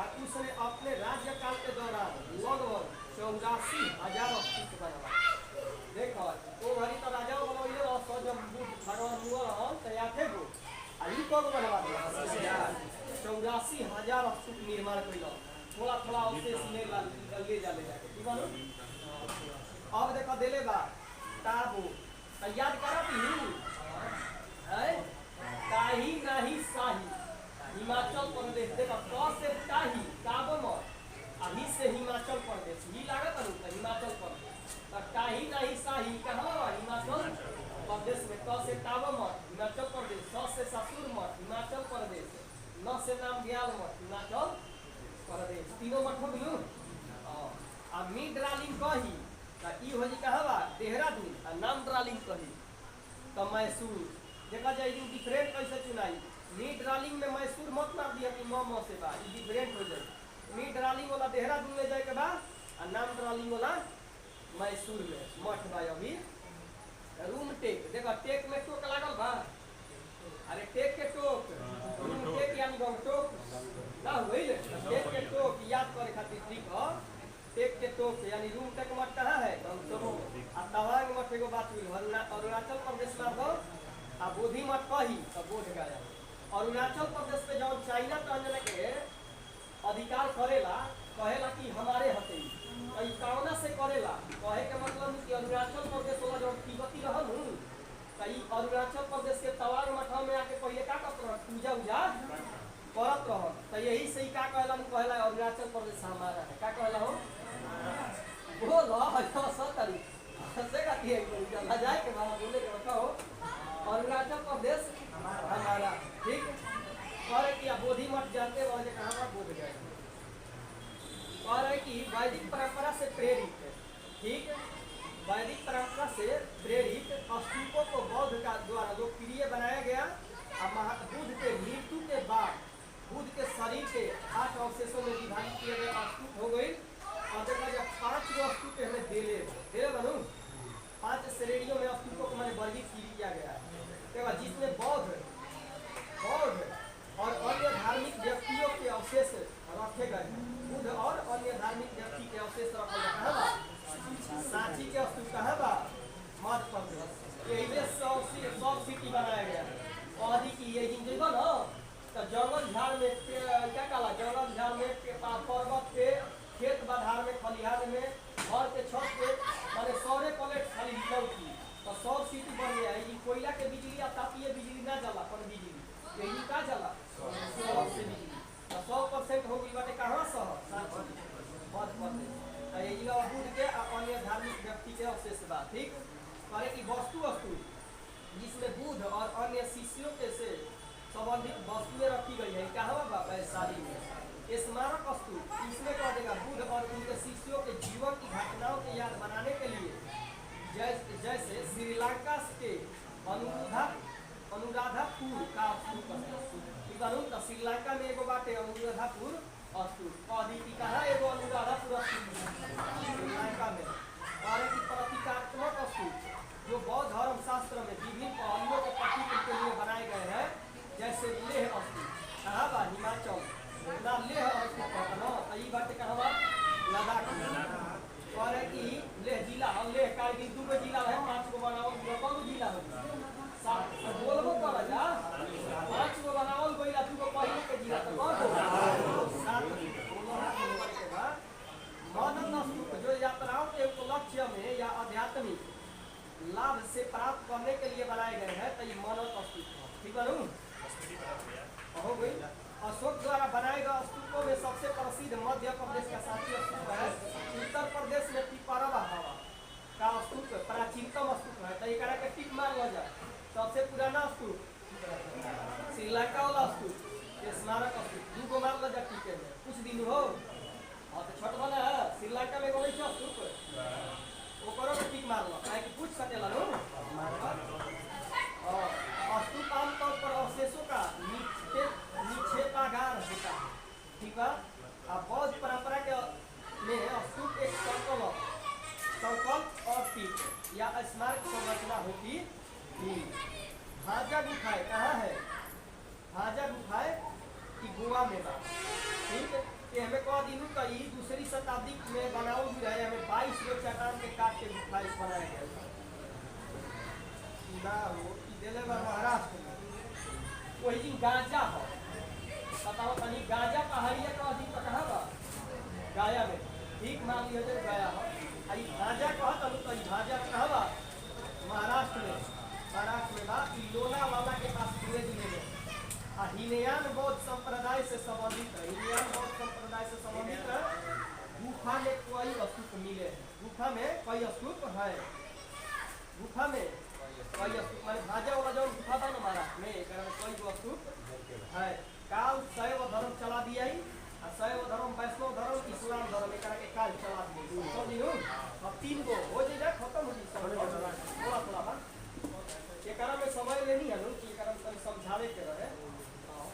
और उसने अपने राज्यकाल के दौरान लगभग 84,000 स्तूप बनवा। देखो वो घड़ी तो राजा बनवले और सो जब भगवान हुआ हम तैयार थे वो आई को बनवा दिया 84,000 स्तूप निर्माण कइलो थोड़ा थोड़ा अवशेष ले जाके ठीक है। अब देखो देले बा ताबू याद करा है काही नाही साही हिमाचल प्रदेश देखा क से काही काबम अभी से हिमाचल प्रदेश ही लागत है हिमाचल प्रदेश काही नाही साही कहाँ हिमाचल त से तावा मठ हिमाचल प्रदेश, स से ससुर मठ हिमाचल प्रदेश, न से नाम ग्याल मठ हिमाचल प्रदेश। तीनों मठ हो गलू। आ मी ड्रालिंग कही त ई हो जी कहवा देहरादून, आ नाम ड्रालिंग कही त मैसूर। देखा जाए इन डिफरेंट कैसे चुनाई। मी ड्रालिंग में मैसूर मत मार दिया कि म से बा, ई डिफरेंट हो जाए। मी ड्रालिंग वाला देहरादून में जाए के बा, आ नाम ड्रालिंग वाला मैसूर में मठ बा। अभी रूम टेक देखा, टेक में टोक लागल बा, अरे टेक के टोक, रूम टेक यानी गम टोक ना होई ले। टेक के टोक याद करे खातिर ठीक ह। टेक के टोक यानी रूम टेक मठ कहाँ है गमटोक। आ तवांग मठ एगो बात हुई अरुणाचल प्रदेश में हो। आ बोधि मठ कही तो बोध गया। अरुणाचल प्रदेश पे जब चाइना तंजन के अधिकार करेला, कहेला कि हमारे हते ई कावना से करेला। कहे के मतलब कि अरुणाचल प्रदेश वाला जब तिब्बती रहल हूं त ई अरुणाचल प्रदेश के तवांग मठ में आके पहले का करत रह पूजा उजा करत रह। त यही से ई का कहला कहला अरुणाचल प्रदेश हमारा है। का कहला हो बोल ह सतरी से का दिए ना जाए के बाबा बोले के बताओ अरुणाचल प्रदेश हमारा। ठीक करे कि बोधि मठ जानते रह जे कहां पर बोध गए। और है कि वैदिक परंपरा से प्रेरित, ठीक वैदिक परंपरा से प्रेरित स्तूपों को बौद्ध का द्वारा लोकप्रिय बनाया गया। बुद्ध के मृत्यु के बाद बुद्ध के शरीर के 8 अवशेषों में विभाजित किए गए स्तूप हो गई। और देखा जब 5 स्तूप हमें देले बनू 5 श्रेणियों में स्तूपों को मैंने वर्गीकृत किया गया है, जिसमें बौद्ध और अन्य धार्मिक व्यक्तियों के अवशेष रखे गए हैं। बुद्ध और अन्य धार्मिक व्यक्ति के अवशेष रखे गए कहाँ बा सांची के स्तूप कहाँ बा मध्य प्रदेश। यही सब सिटी बनाया गया है। और की ये जगह ना तो जंगल झाड़ में क्या कहला जंगल झाड़ में पर्वत पे खेत बधार में खलिहान में घर के छत पे मैंने 100 प्लेट खाली लौकी तो 100 सिटी बन गया है। कोयला के बिजली या तापीय बिजली ना जला पर बिजली यही का जला 100 से बिजली 100% हो गई बाटे कहाँ शहर मध्य प्रदेश। यही बुद्ध के अन्य धार्मिक व्यक्ति के अवशेष बा। ठीक करे कि वस्तु जिसमें बुद्ध और अन्य शिष्यों के से संबंधित वस्तुएं रखी गई है। कहाँ बा वैशाली में स्मारक स्तूप। इसमें कह देगा बुद्ध और उनके शिष्यों के जीवन की घटनाओं की याद बनाने के लिए जैसे श्रीलंका के अनुराधापुर का स्तूप है। श्रीलंका में एगो बाटे अनुराधापुर स्तूप। अदिति कहाँ एगो अनुराधापुर स्तूप श्रीलंका में। और प्रतीकात्मक स्तूप जो बौद्ध धर्म शास्त्र में विभिन्न पहलुओं के प्रतीक के लिए बनाए गए हैं, जैसे लेह स्तूप कहाँ बा हिमाचल ना लेह स्तूप ना ई बाटे कहाँ बा लद्दाख में। और है कि लेह जिला हम लेह कारगिल 2 जिला है 5 गो बनाओ 2 जिला हो 7 बोलबो कर जा 5 गो बनावल गइला 2 गो पहले के जिला तो कौन हो 7 के बाद मानव स्तूप जो यात्राओं के उपलक्ष्य में या आध्यात्मिक लाभ से प्राप्त करने के लिए बनाए गए हैं। तो ये मानव स्तूप ठीक है हो गई। अशोक द्वारा बनाए गए स्तूपों में सबसे प्रसिद्ध मध्य प्रदेश का सांची स्तूप है। उत्तर प्रदेश में पिपरवा हवा का स्तूप प्राचीनतम स्तूप है। तो एक के टिक मान लो जाए सबसे पुराना स्तूप श्रीलंका वाला स्तूप स्मारक स्तूप 2 गो मान लो जाए टिके में कुछ दिन हो और तो छोट वाला है श्रीलंका में बोले स्तूप वो करो तो टिक मार लो काहे कि पूछ सकेला लो। और स्तूप आमतौर पर अवशेषों का निक्षेपागार होता है। ठीक है। अब बौद्ध परंपरा के में स्तूप एक संकल्प और पीठ या स्मारक संरचना होती थी। भाजा गुफाएं कहाँ है भाजा गुफाएं की गोवा में बा। ठीक है कि हमें कह दिनू का ये 2री शताब्दी में बनाओ भी रहे। हमें 22 गो चट्टान के काट के गुफा बनाया गया ना वो दिले बा महाराष्ट्र में। वही दिन गांजा हो बताओ तनी गांजा पहाड़िया का अधिक कहाँ बा गाया में। ठीक मान लिया जाए गया हो आई भाजा कहा तलु तो भाजा कहाँ बा महाराष्ट्र में बा लोनावाला के पास पूरे जिले में। हीनयान बौद्ध संप्रदाय से संबंधित है। हीनयान बौद्ध संप्रदाय से संबंधित है। गुफा में कई स्तूप मिले हैं। गुफा में कई स्तूप है। गुफा में कई स्तूप माने समय लेनी है नु कि एकरा में समझावे के रहे। हां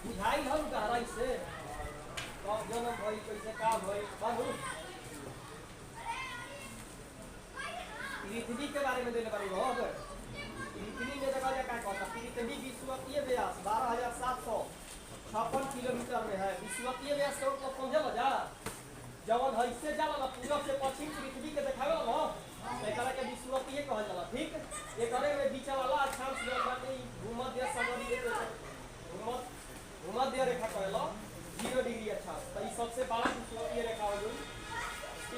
बुझाई हम गहराई से कब जन्म भई कैसे का भई बाबू पृथ्वी के बारे में देले बारे हो अगर पृथ्वी में देखा जाए क्या कहता पृथ्वी विश्वकीय व्यास 12,756 किलोमीटर में है। विश्वकीय व्यास के मतलब समझे जा जवन है इससे जाला ना पूरब से पश्चिम पृथ्वी के देखावे ना एकरा के विश्वकीय कहल जाला। ठीक एकरे में बीच वाला अक्षांश जो बाटे भूमध्य सागरीय भूमध्य रेखा कहला 0 डिग्री अक्षांश तो ई सबसे बड़ा विश्वकीय रेखा हो गई।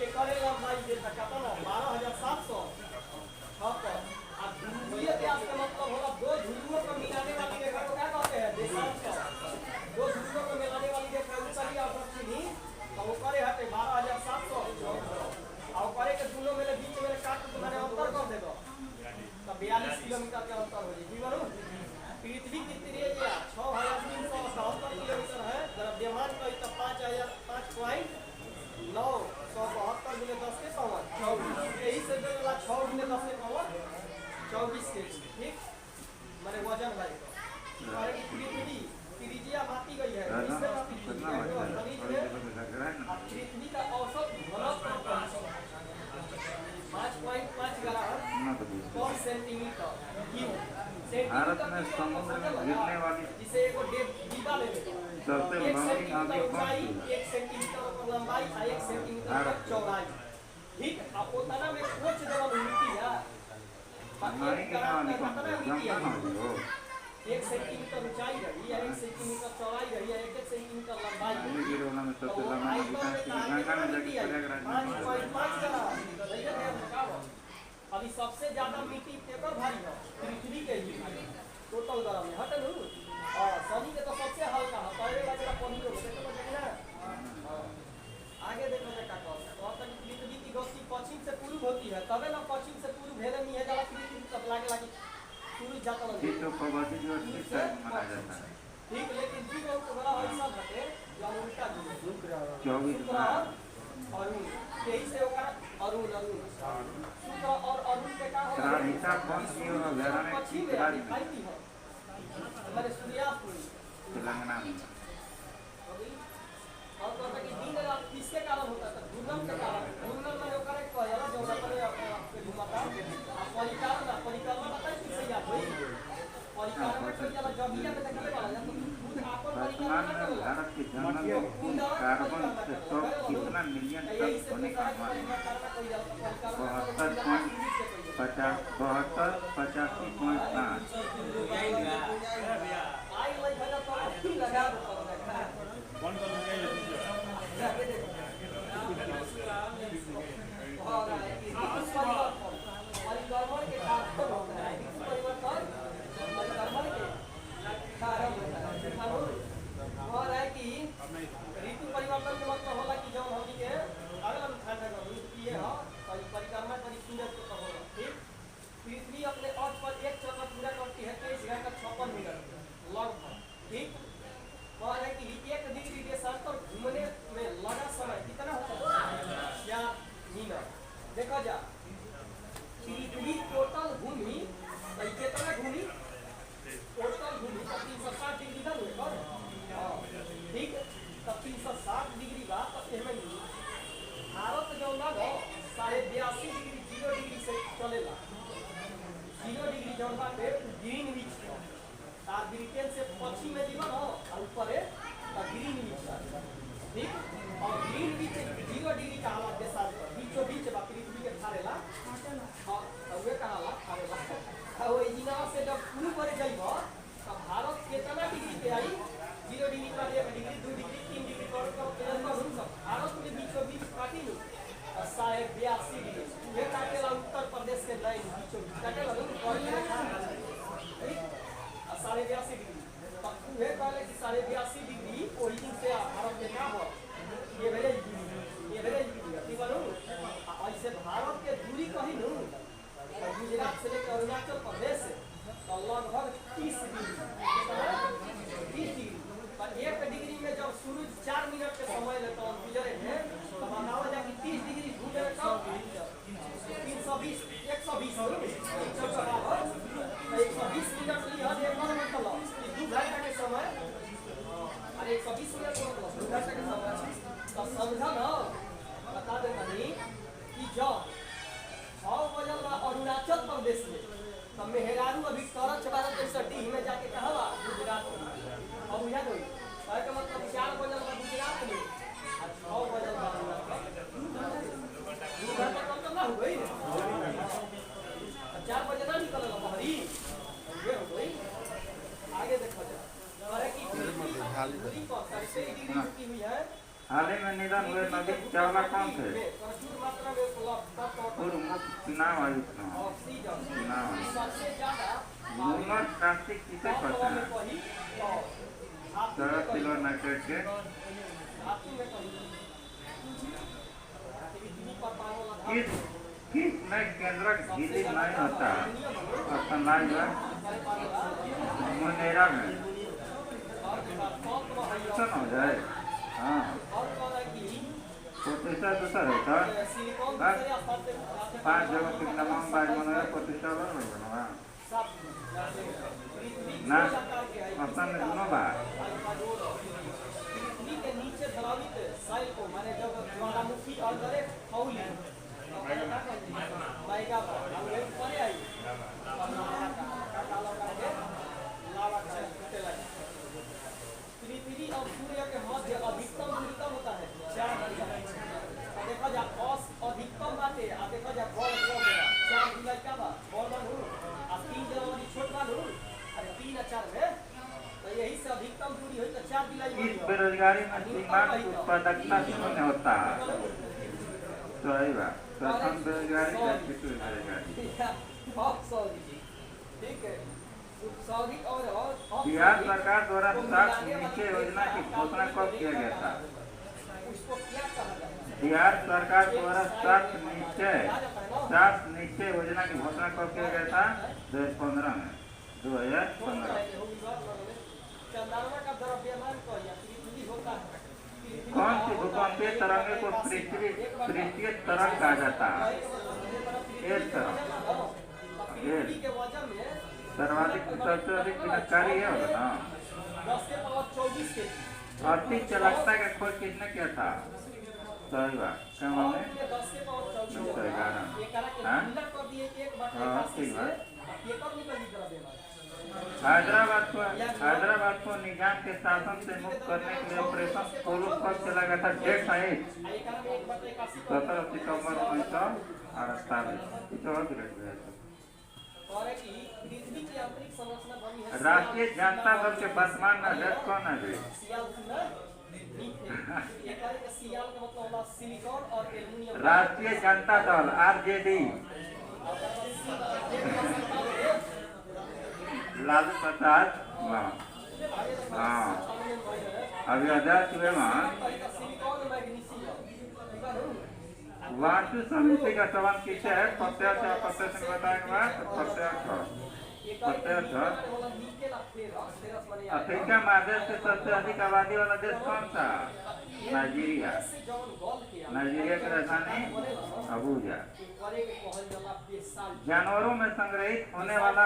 एकरे लंबाई जे कहता ना 12,756 अब ध्रुवीय व्यास का मतलब होला दो ध्रुवों को मिलाने वाली रेखा को क्या कहते हैं देशांश। दो ध्रुवों को मिलाने वाली रेखा उत्तरी और दक्षिणी तो वो करे हटे 12,700 और करे के दोनों में बीच में काट के माने अंतर कर देबो तो 42 किलोमीटर के अंतर हो जाई। बोलो पृथ्वी की त्रिज्या 6,377 किलोमीटर है। द्रव्यमान का तो 5,5.972 गुने 10 के पावर 24 यही से देला 6 गुने 10 के पावर 24 के ठीक माने वजन भाई और की पृथ्वी त्रिज्या मापी गई है इससे मापी खनिज में पृथ्वी का औसत घनत्व 5.5 ग्राम पर सेंटीमीटर क्यूब। भारत में समुद्र में गिरने वाली जिसे एक डिब्बा ले लेते सबसे लंबी नदी कौन सी 1 सेंटीमीटर लंबाई और 1 सेंटीमीटर चौड़ाई। ठीक अब उतना में कुछ जगह मिट्टी है हमारी के वाली कौन सी गंगा नदी हो 1 सेंटीमीटर ऊंचाई रही है 1 सेंटीमीटर चौड़ाई रही है 1 सेंटीमीटर लंबाई दिल्ली की रोना में सबसे लंबा नदी कौन सी गंगा में जाके प्रयागराज में 5.5 अभी सबसे ज्यादा मिट्टी पेपर भारी है पृथ्वी के ही टोटल गरम में हटे नु और शनि के तो सबसे हल्का है पहले वाला पानी को देखो ना आगे देखो ना का कहता है पृथ्वी की गति पश्चिम से पूर्व होती है तबे ना पश्चिम से पूर्व भेले नहीं है जला पृथ्वी तब लागे सूरज जाता ये तो प्रवासी जो इस टाइम मनाया जाता है। ठीक लेकिन जी को बड़ा ऐसा घटे जो उल्टा झुक रहा है 24 अरुण यही से होगा अरुण शुक्र और अरुण के का होगा हिसाब कौन सी हो गया ने पश्चिम में दिखाई है हमारे सूर्यास्त में तेलंगाना में और कहता कि दिन रात किसके कारण होता है घूर्णन के कारण घूर्णन में होकर एक कहला जो अपने घुमाता परिक्रमा पता है किससे याद हुई परिक्रमा के जला जबिया में देखने वाला या तो खुद आपन परिक्रमा वर्तमान में भारत के जंगल में कार्बन से सब कितना मिलियन टन होने का अनुमान है कौन कौन से ऋतु परिवर्तन के मतलब होला कि जब हमनी के अगला ठंडा का ऋतु ये है परिक्रमा करी सूरज के होला। ठीक पृथ्वी अपने अर्थ पर एक चक्कर पूरा करती है 23 घंटा 56 मिनट लगभग। ठीक कहा है कि 1 डिग्री देशांतर घूमने में लगा समय कितना होता है या मिनट देखा जा पृथ्वी टोटल घूमी कितना घूमी टोटल घूमी 360 डिग्री ना हुए ठीक तब 360 डिग्री बाद तब एहमे भारत जो लगा 82.5 डिग्री 0 डिग्री से चलेला 0 डिग्री जो बाटे ग्रीनविच तार ब्रिटेन से पश्चिम में जीवन हो और ऊपर है ग्रीनविच ठीक और ग्रीनविच 0 डिग्री का हालत के साथ बीचों बीच बा पृथ्वी के थारेला और वे कहाला थारेला और इना से जब पूर्व पर जाइबो तब भारत कितना डिग्री पे आई 0 डिग्री पर 1 डिग्री 2 डिग्री 3 डिग्री कर भारत में बीचों बीच काटी नु 82 डिग्री ये काटेला उत्तर प्रदेश के लाइन बीचों बीच काटेला नु ठीक 82 डिग्री तब वे कहले कि 82 डिग्री ओरिजिन से भारत में क्या हो ये भेले ठीक बानो ऐसे भारत के दूरी कहीं नु गुजरात से लेकर अरुणाचल प्रदेश तो लगभग 30 डिग्री पर 1 डिग्री में जब सूरज 4 मिनट के समय लेता है गुजरे में तो बताओ जा कि 30 डिग्री घूमे कब 120 मिनट लिया एक और मतलब कि 2 घंटा के समय अरे 120 मिनट को मतलब 2 घंटा के समय तो समझा ना बता दे नहीं कि जब 6 बजे अरुणाचल प्रदेश में तब मेहरारू अभी तरह चबारा जैसे डीह में जाके कहला गुजरात में अब याद होई का मतलब 4 बजे गुजरात में और 6 बजे 2 घंटा कम तो ना हो गई 4 बजे ना निकल बाहरी ये हो गई आगे देखो जरा अरे की दूरी पर 3.5 डिग्री की हुई है। हाल ही में निधन हुए नदी चावला कौन थे? प्रचुर मात्रा में उपलब्ध पूर्व मुख्य चुनाव आयुक्त ऑक्सीजन चुनाव सबसे ज्यादा मोहम्मद कासिक किसे कहते हैं? सरस सिल्वर नाइट्रेट के किस में केंद्रक झिल्ली नहीं होता? मुनेरा में हो जाए। हाँ प्रतिष्ठा दूसरा होता 5 जगह के तमाम बाज मना प्रतिष्ठा बनवा ना अपना में दोनों बार पृथ्वी के नीचे धरावित साइल को माने जब ज्वालामुखी और करे फौली बाइका पर परे आई लावा का फटे लगे। पृथ्वी और सूर्य के मध्य अधिकतम न्यूनतम होता है 4 जुलाई। देखा जा औस अधिकतम बाटे आ देखा जा बड़ बड़ 4 जुलाई क्या बा बड़ बड़ हो आ 3 जनवरी छोट बा हो अरे 3 और 4 में तो यही से अधिकतम दूरी होई तो 4 जुलाई में इस बेरोजगारी में सीमांत उत्पादकता शून्य होता है। सही बात प्रथम बेरोजगारी ठीक है स्वाभाविक और बिहार सरकार द्वारा 7 निश्चय योजना की घोषणा कब किया गया था? उसको क्या कहा जाता है? बिहार सरकार द्वारा 7 निश्चय योजना की घोषणा कब किया गया था? 2015 में 2015। चंद्रमा का द्रव्यमान को या पृथ्वी होता है कौन सी भूकंपीय तरंगे को पृष्ठीय तरंग कहा जाता है? पृथ्वी के वजन में सर्वाधिक सबसे अधिक विनाशकारी है होगा ना। 10 के पावर 24 के अति चालकता का खोज किसने किया था? सही बात क्या मामले? 10 के पावर 24 ये करा के हाँ? मिलर कर दिए एक बार हाँ, ठीक है। ये कब निकली द्रव्यमान हैदराबाद को निजाम के शासन से मुक्त करने के लिए ऑपरेशन पोलो कब चला गया था? डेट साइज 17 सितंबर 1948। राष्ट्रीय जनता दल के वर्तमान अध्यक्ष कौन है? राष्ट्रीय जनता दल RJD लालू प्रसाद हाँ अभी अध्यक्ष हुए वास्तु समिति का संबंध किससे है? प्रत्यक्ष और अप्रत्यक्ष बताएंगे बाद प्रत्यक्ष अफ्रीका महादेश से सबसे अधिक आबादी वाला देश कौन सा? नाइजीरिया। नाइजीरिया की राजधानी अबूजा। जानवरों में संग्रहित होने वाला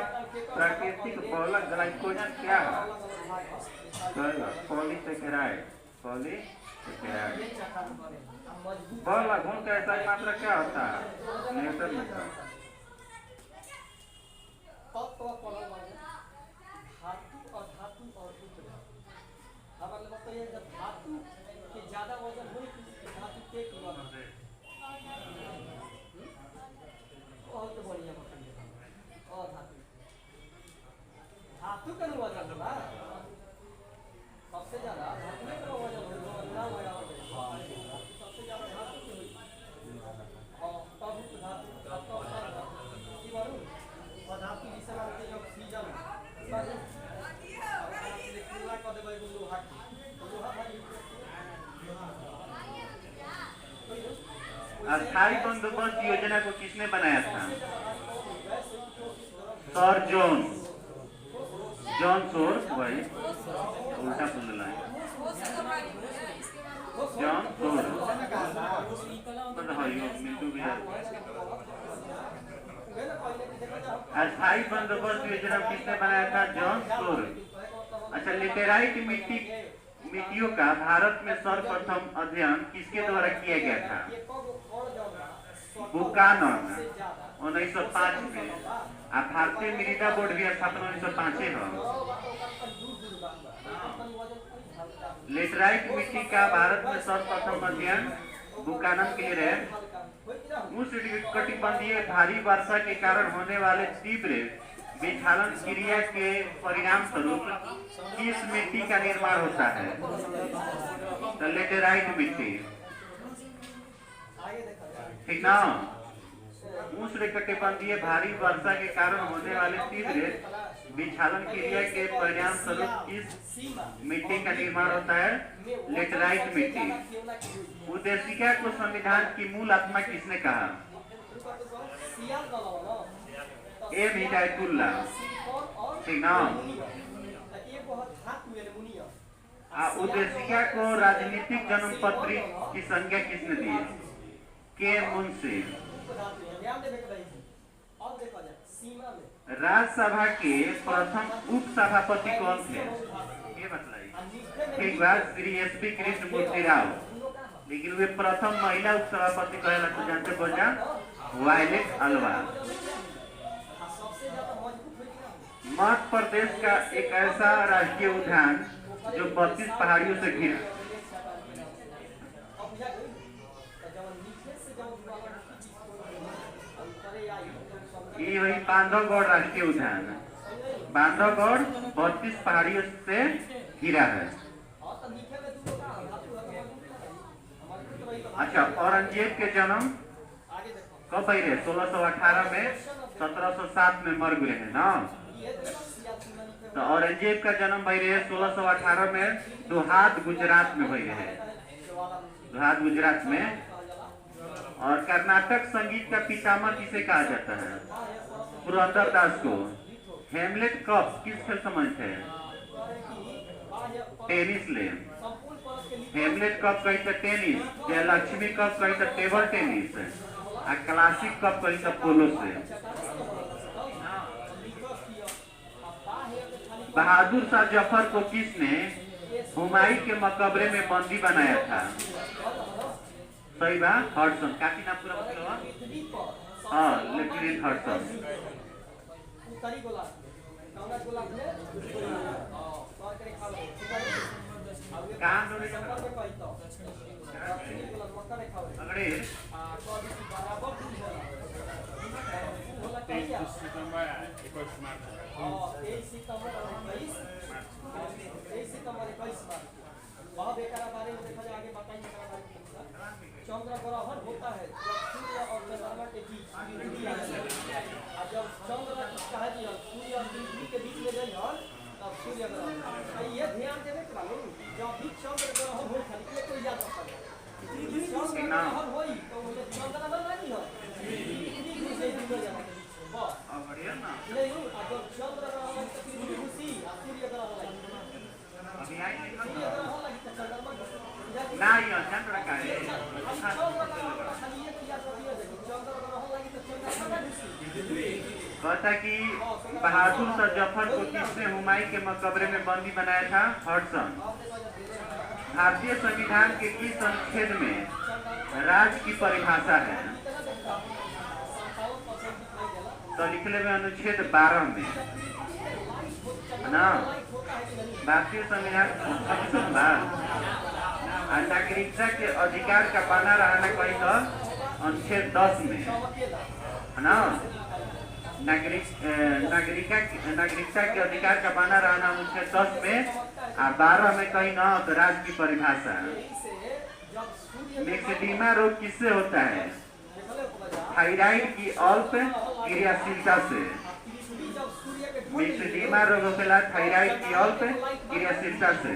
प्राकृतिक बहुलक ग्लाइकोजन क्या है? पॉलीसेकेराइड। बहुलक गुण का ऐसा मात्रा क्या होता है? Newton metre. धातु और धातु और उत्तर हमारे बताइए जब धातु के ज्यादा वजन हो धातु के बहुत बढ़िया बताइए और धातु का वजन होला सबसे ज्यादा धातु का वजन होला सबसे ज्यादा धातु के होई और तब धातु की बारू और धातु जिसे मानते हैं ऑक्सीजन अस्थायी बंदोबस्त योजना को किसने बनाया था? सर जॉन सोर वही उल्टा बोल रहा है जॉन सोर मिंटू भी भारी बंदोबस्त योजना किसने बनाया था? John store. अच्छा, लेटेराइट मिट्टियों का भारत में सर्वप्रथम अध्ययन किसके द्वारा किया गया था? बुकानन 1905 में। भारतीय मृदा बोर्ड भी स्थापना 1905 है। लेटराइट मिट्टी का भारत में सर्वप्रथम अध्ययन बुकानन के लिए रहे। उष्णकटिबंधीय भारी वर्षा के कारण होने वाले तीव्र विक्षालन क्रिया के परिणाम स्वरूप किस मिट्टी का निर्माण होता है? तो लेटेराइट मिट्टी, ठीक ना? उष्णकटिबंधीय भारी वर्षा के कारण होने वाले तीव्र विक्षालन क्रिया के परिणाम स्वरूप किस मिट्टी का निर्माण होता है? लेटेराइट मिट्टी। उद्देशिका को संविधान की मूल आत्मा किसने कहा? एम हिदायतुल्लाह, ठीक ना? उद्देशिका को राजनीतिक जन्मपत्री की संज्ञा किसने दी? के मुंशी। राज्यसभा के प्रथम उप सभापति कौन थे? ये बताइए। ठीक बात, श्री एस.पी. कृष्णमूर्ति राव। लेकिन वे प्रथम महिला उप सभापति कहला तो जानते बोझा? Violet Alva. मध्य प्रदेश का एक ऐसा राष्ट्रीय उद्यान जो 32 पहाड़ियों से घिरा। ये वही बांधवगढ़ राष्ट्रीय उद्यान। बांधवगढ़ 32 पहाड़ियों से घिरा है। अच्छा, औरंगजेब के जन्म कब भई रहे? 1618 में, 1707 में मर गए हैं ना। तो औरंगजेब का जन्म भई रहे 1618 में दुहात गुजरात में भई रहे। दुहात गुजरात में। और कर्नाटक संगीत का पितामह किसे कहा जाता है? पुरंदर दास को। हेमलेट कप किस खेल समझते हैं? टेनिस ले। हेमलेट कप कही तो टेनिस, जयलक्ष्मी कप कही तो टेबल टेनिस, और क्लासिक कप कही तो पोलो से। बहादुर शाह जफर को किसने हुमायूं के मकबरे में बंदी बनाया था? सही बात, हडसन। काफी नाम पूरा मतलब? हाँ, लेफ्टिनेंट हडसन। कहाँ डोले अगड़े? 23 सितंबर 21 मार्च। अब एक बारे में देखा जाए, आगे बताइए। चंद्र ग्रहण होता है जब सूर्य और चंद्रमा के बीच और जब चंद्र कहे दिया सूर्य और पृथ्वी के बीच में गई तब सूर्य ग्रहण। ये ध्यान देने के बाद जब भी चंद्र ग्रहण हो खाली कोई याद रखता है। चंद्र ग्रहण होई तो मुझे चंद्र ग्रहण नहीं हो पृथ्वी से जुड़ जाता है बस। बढ़िया ना। नहीं, जब चंद्र ग्रहण तो पृथ्वी खुशी और सूर्य ग्रहण लगी। अभी आई नहीं सूर्य ग्रहण लगी तो चंद्रमा ना, ये चंद्र का है। कहता कि बहादुर शाह जफर को किसने हुमायूं के मकबरे में बंदी बनाया था? हडसन। भारतीय संविधान के किस अनुच्छेद में राज्य की परिभाषा है? तो लिखले में अनुच्छेद 12 में ना। भारतीय संविधान नागरिकता के अधिकार का बना रहना कहीं तो अनुच्छेद 10 में है ना। नागरिकता के अधिकार का बना रहना अनुच्छेद 10 में और 12 में कहीं ना। तो राज्य की परिभाषा। मिक्सेडीमा रोग किससे होता है? थायराइड की अल्प क्रियाशीलता से। मिक्सेडीमा रोग होता है थायराइड की अल्प क्रियाशीलता से।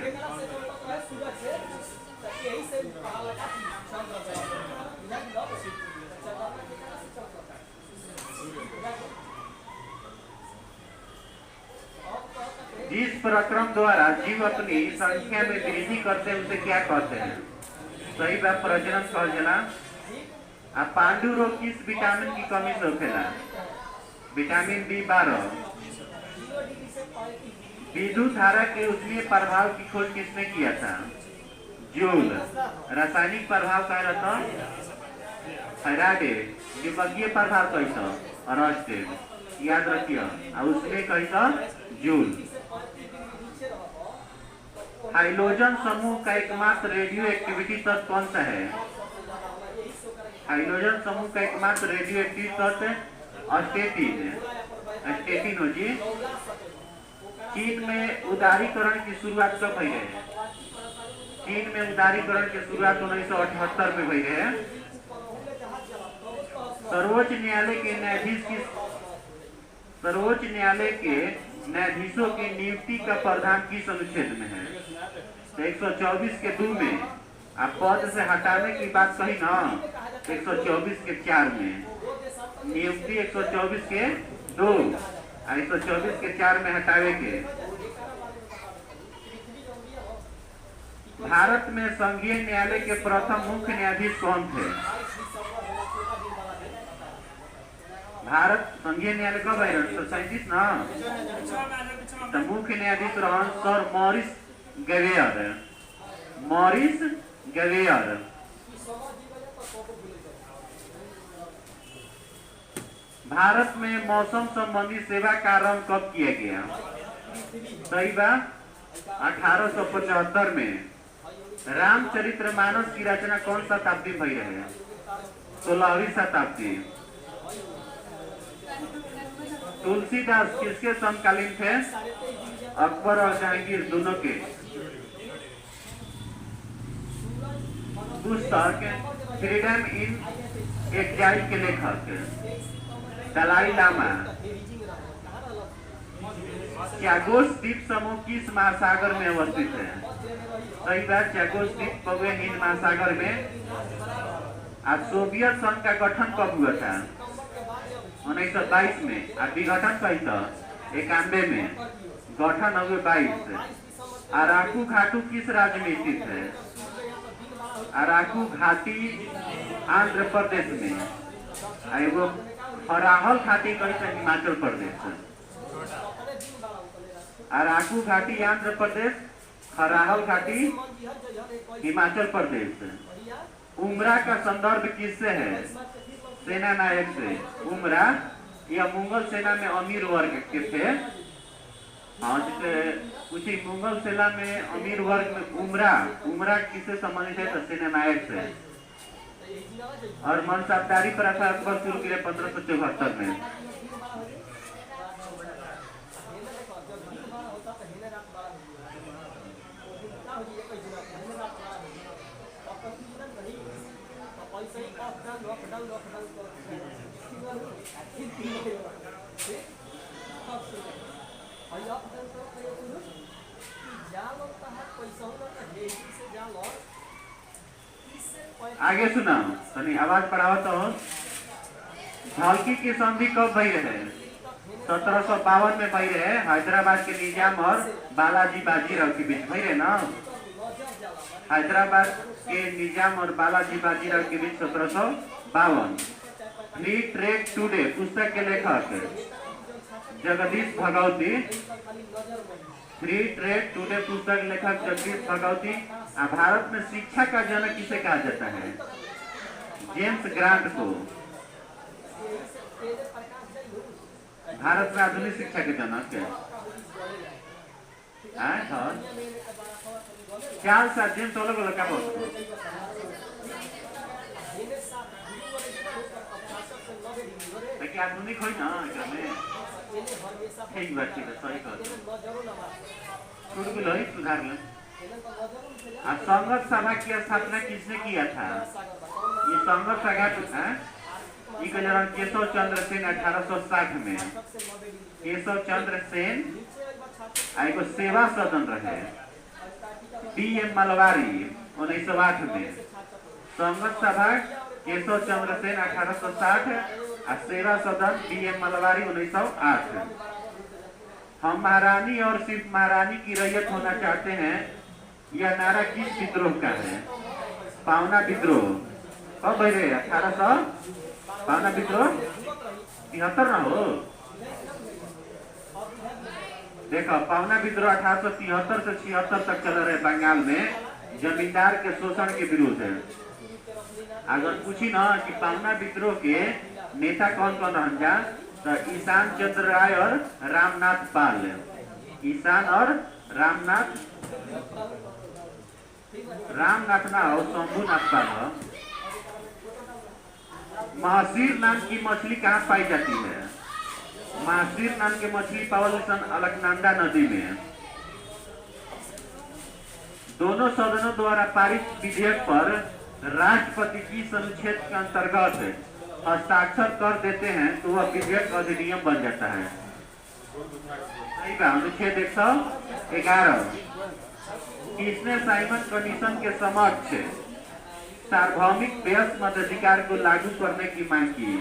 जिस पराक्रम द्वारा जीव अपनी संख्या में वृद्धि करते हैं उसे क्या कहते हैं? सही बात, प्रजनन कहल जाला। पांडु रोग किस विटामिन की कमी से होखेला? Vitamin B12। 0 डिग्री से 35 डिग्री। विद्युत धारा के उसमें प्रभाव की खोज किसने किया था? जूल। रासायनिक प्रभाव कह रहा था फैराडे। चुंबकीय प्रभाव कैसा? अरस्टेड। याद रखिए। और उसमें कैसा? जूल। हाइड्रोजन समूह का एकमात्र रेडियो एक्टिविटी तत्व कौन सा है? हाइड्रोजन समूह का एकमात्र रेडियो एक्टिव तत्व स्टेटिन। स्टेटिन हो जी। चीन में उदारीकरण की शुरुआत कब हुई है? चीन में उदारीकरण की शुरुआत 1978 में हुई है। सर्वोच्च न्यायालय के न्यायाधीशों की नियुक्ति का प्रावधान किस अनुच्छेद में है? तो 124 के 2 में। आप पद से हटाने की बात कही ना, 124 के 4 में नियुक्ति, 124 के 2 और 124 के 4 में हटावे के। भारत में संघीय न्यायालय के प्रथम मुख्य न्यायाधीश कौन थे? भारत संघीय न्यायालय कब आए? 1937 ना। तो मुख्य न्यायाधीश रहन सर मॉरिस गवेयर। मॉरिस गवेयर। भारत में मौसम संबंधी सेवा का आरंभ कब किया गया? सही बात 1875 में। रामचरितमानस की रचना कौन शताब्दी में रहे? 16वीं शताब्दी। तुलसीदास किसके समकालीन थे? अकबर और जहांगीर दोनों के। पुस्तक फ्रीडम इन एक्साइल के लेखक दलाई लामा। चैगोस द्वीप समूह किस महासागर में अवस्थित है? सही बात, चैगोस द्वीप पवे हिंद महासागर में। आज सोवियत संघ का गठन कब हुआ था? 1922 में। और विघटन कैसा? 91 में। गठन हुए 22। अराकू घाटी किस राज्य में स्थित है? अराकू घाटी आंध्र प्रदेश में। एगो हराहल घाटी कैसा? हिमाचल प्रदेश। अराकू घाटी आंध्र प्रदेश, हराहल घाटी हिमाचल प्रदेश। उमरा का संदर्भ किससे है? सेना नायक से। उमरा यह मुगल सेना में अमीर वर्ग के थे। हाँ, जैसे कुछ मुगल सेना में अमीर वर्ग में उमरा किससे संबंधित है? तो सेना नायक से। और मनसाबदारी प्रथा अकबर शुरू किया 1574 में। आगे सुना तनी आवाज बढ़ाओ तो। झालकी की संधि कब भई रहे? 1752 में भई रहे। हैदराबाद के निजाम और बालाजी बाजीराव के बीच भई रहे ना। हैदराबाद के निजाम और बालाजी बाजीराव के बीच 1752। फ्री ट्रेड टुडे पुस्तक के लेखक Jagdish Bhagwati. Free trade today पुस्तक लेखक जगदीश भगवती। भारत में शिक्षा का जनक किसे कहा जाता है? जेम्स ग्रांट को। भारत में आधुनिक शिक्षा के जनक चार्ल्स जेम्स अलग अलग का बोलते आधुनिक हो ना ठीक बात ठीक है सही कर सुधार लें। संघर्ष सभा की स्थापना किसने किया था? ये संघर्ष सभा केशव चंद्र सेन 1860 में। केशव चंद्र सेन एगो सेवा सदन रहे। PM मलवारी 1908 में। संघर्ष सभा केशव चंद्र सेन 1860 और सेवा सदन PM मलवारी 1908। हम महारानी और सिर्फ महारानी की रैयत होना चाहते हैं, यह नारा किस विद्रोह का है? पावना विद्रोह। कब भई रहे? 1800 पावना विद्रोह 73 ना हो देखो पावना विद्रोह 1873 से 76 तक चल रहे बंगाल में जमींदार के शोषण के विरुद्ध है। अगर पूछी ना कि पावना विद्रोह के नेता कौन कौन रहन जा तो ईशान चंद्र राय और रामनाथ पाल। ईशान और रामनाथ ना हो शंभुनाथ पाल हो। महासीर नाम की मछली कहाँ पाई जाती है? महासीर नाम की मछली पावल अलकनंदा नदी में। दोनों सदनों द्वारा पारित विधेयक पर राष्ट्रपति की अनुच्छेद के अंतर्गत हस्ताक्षर कर देते हैं तो वह विधेयक अधिनियम बन जाता है। सही बात। अनुच्छेद 111 इसने साइमन कमीशन के समक्ष सार्वभौमिक वयस्क मताधिकार को लागू करने की मांग की।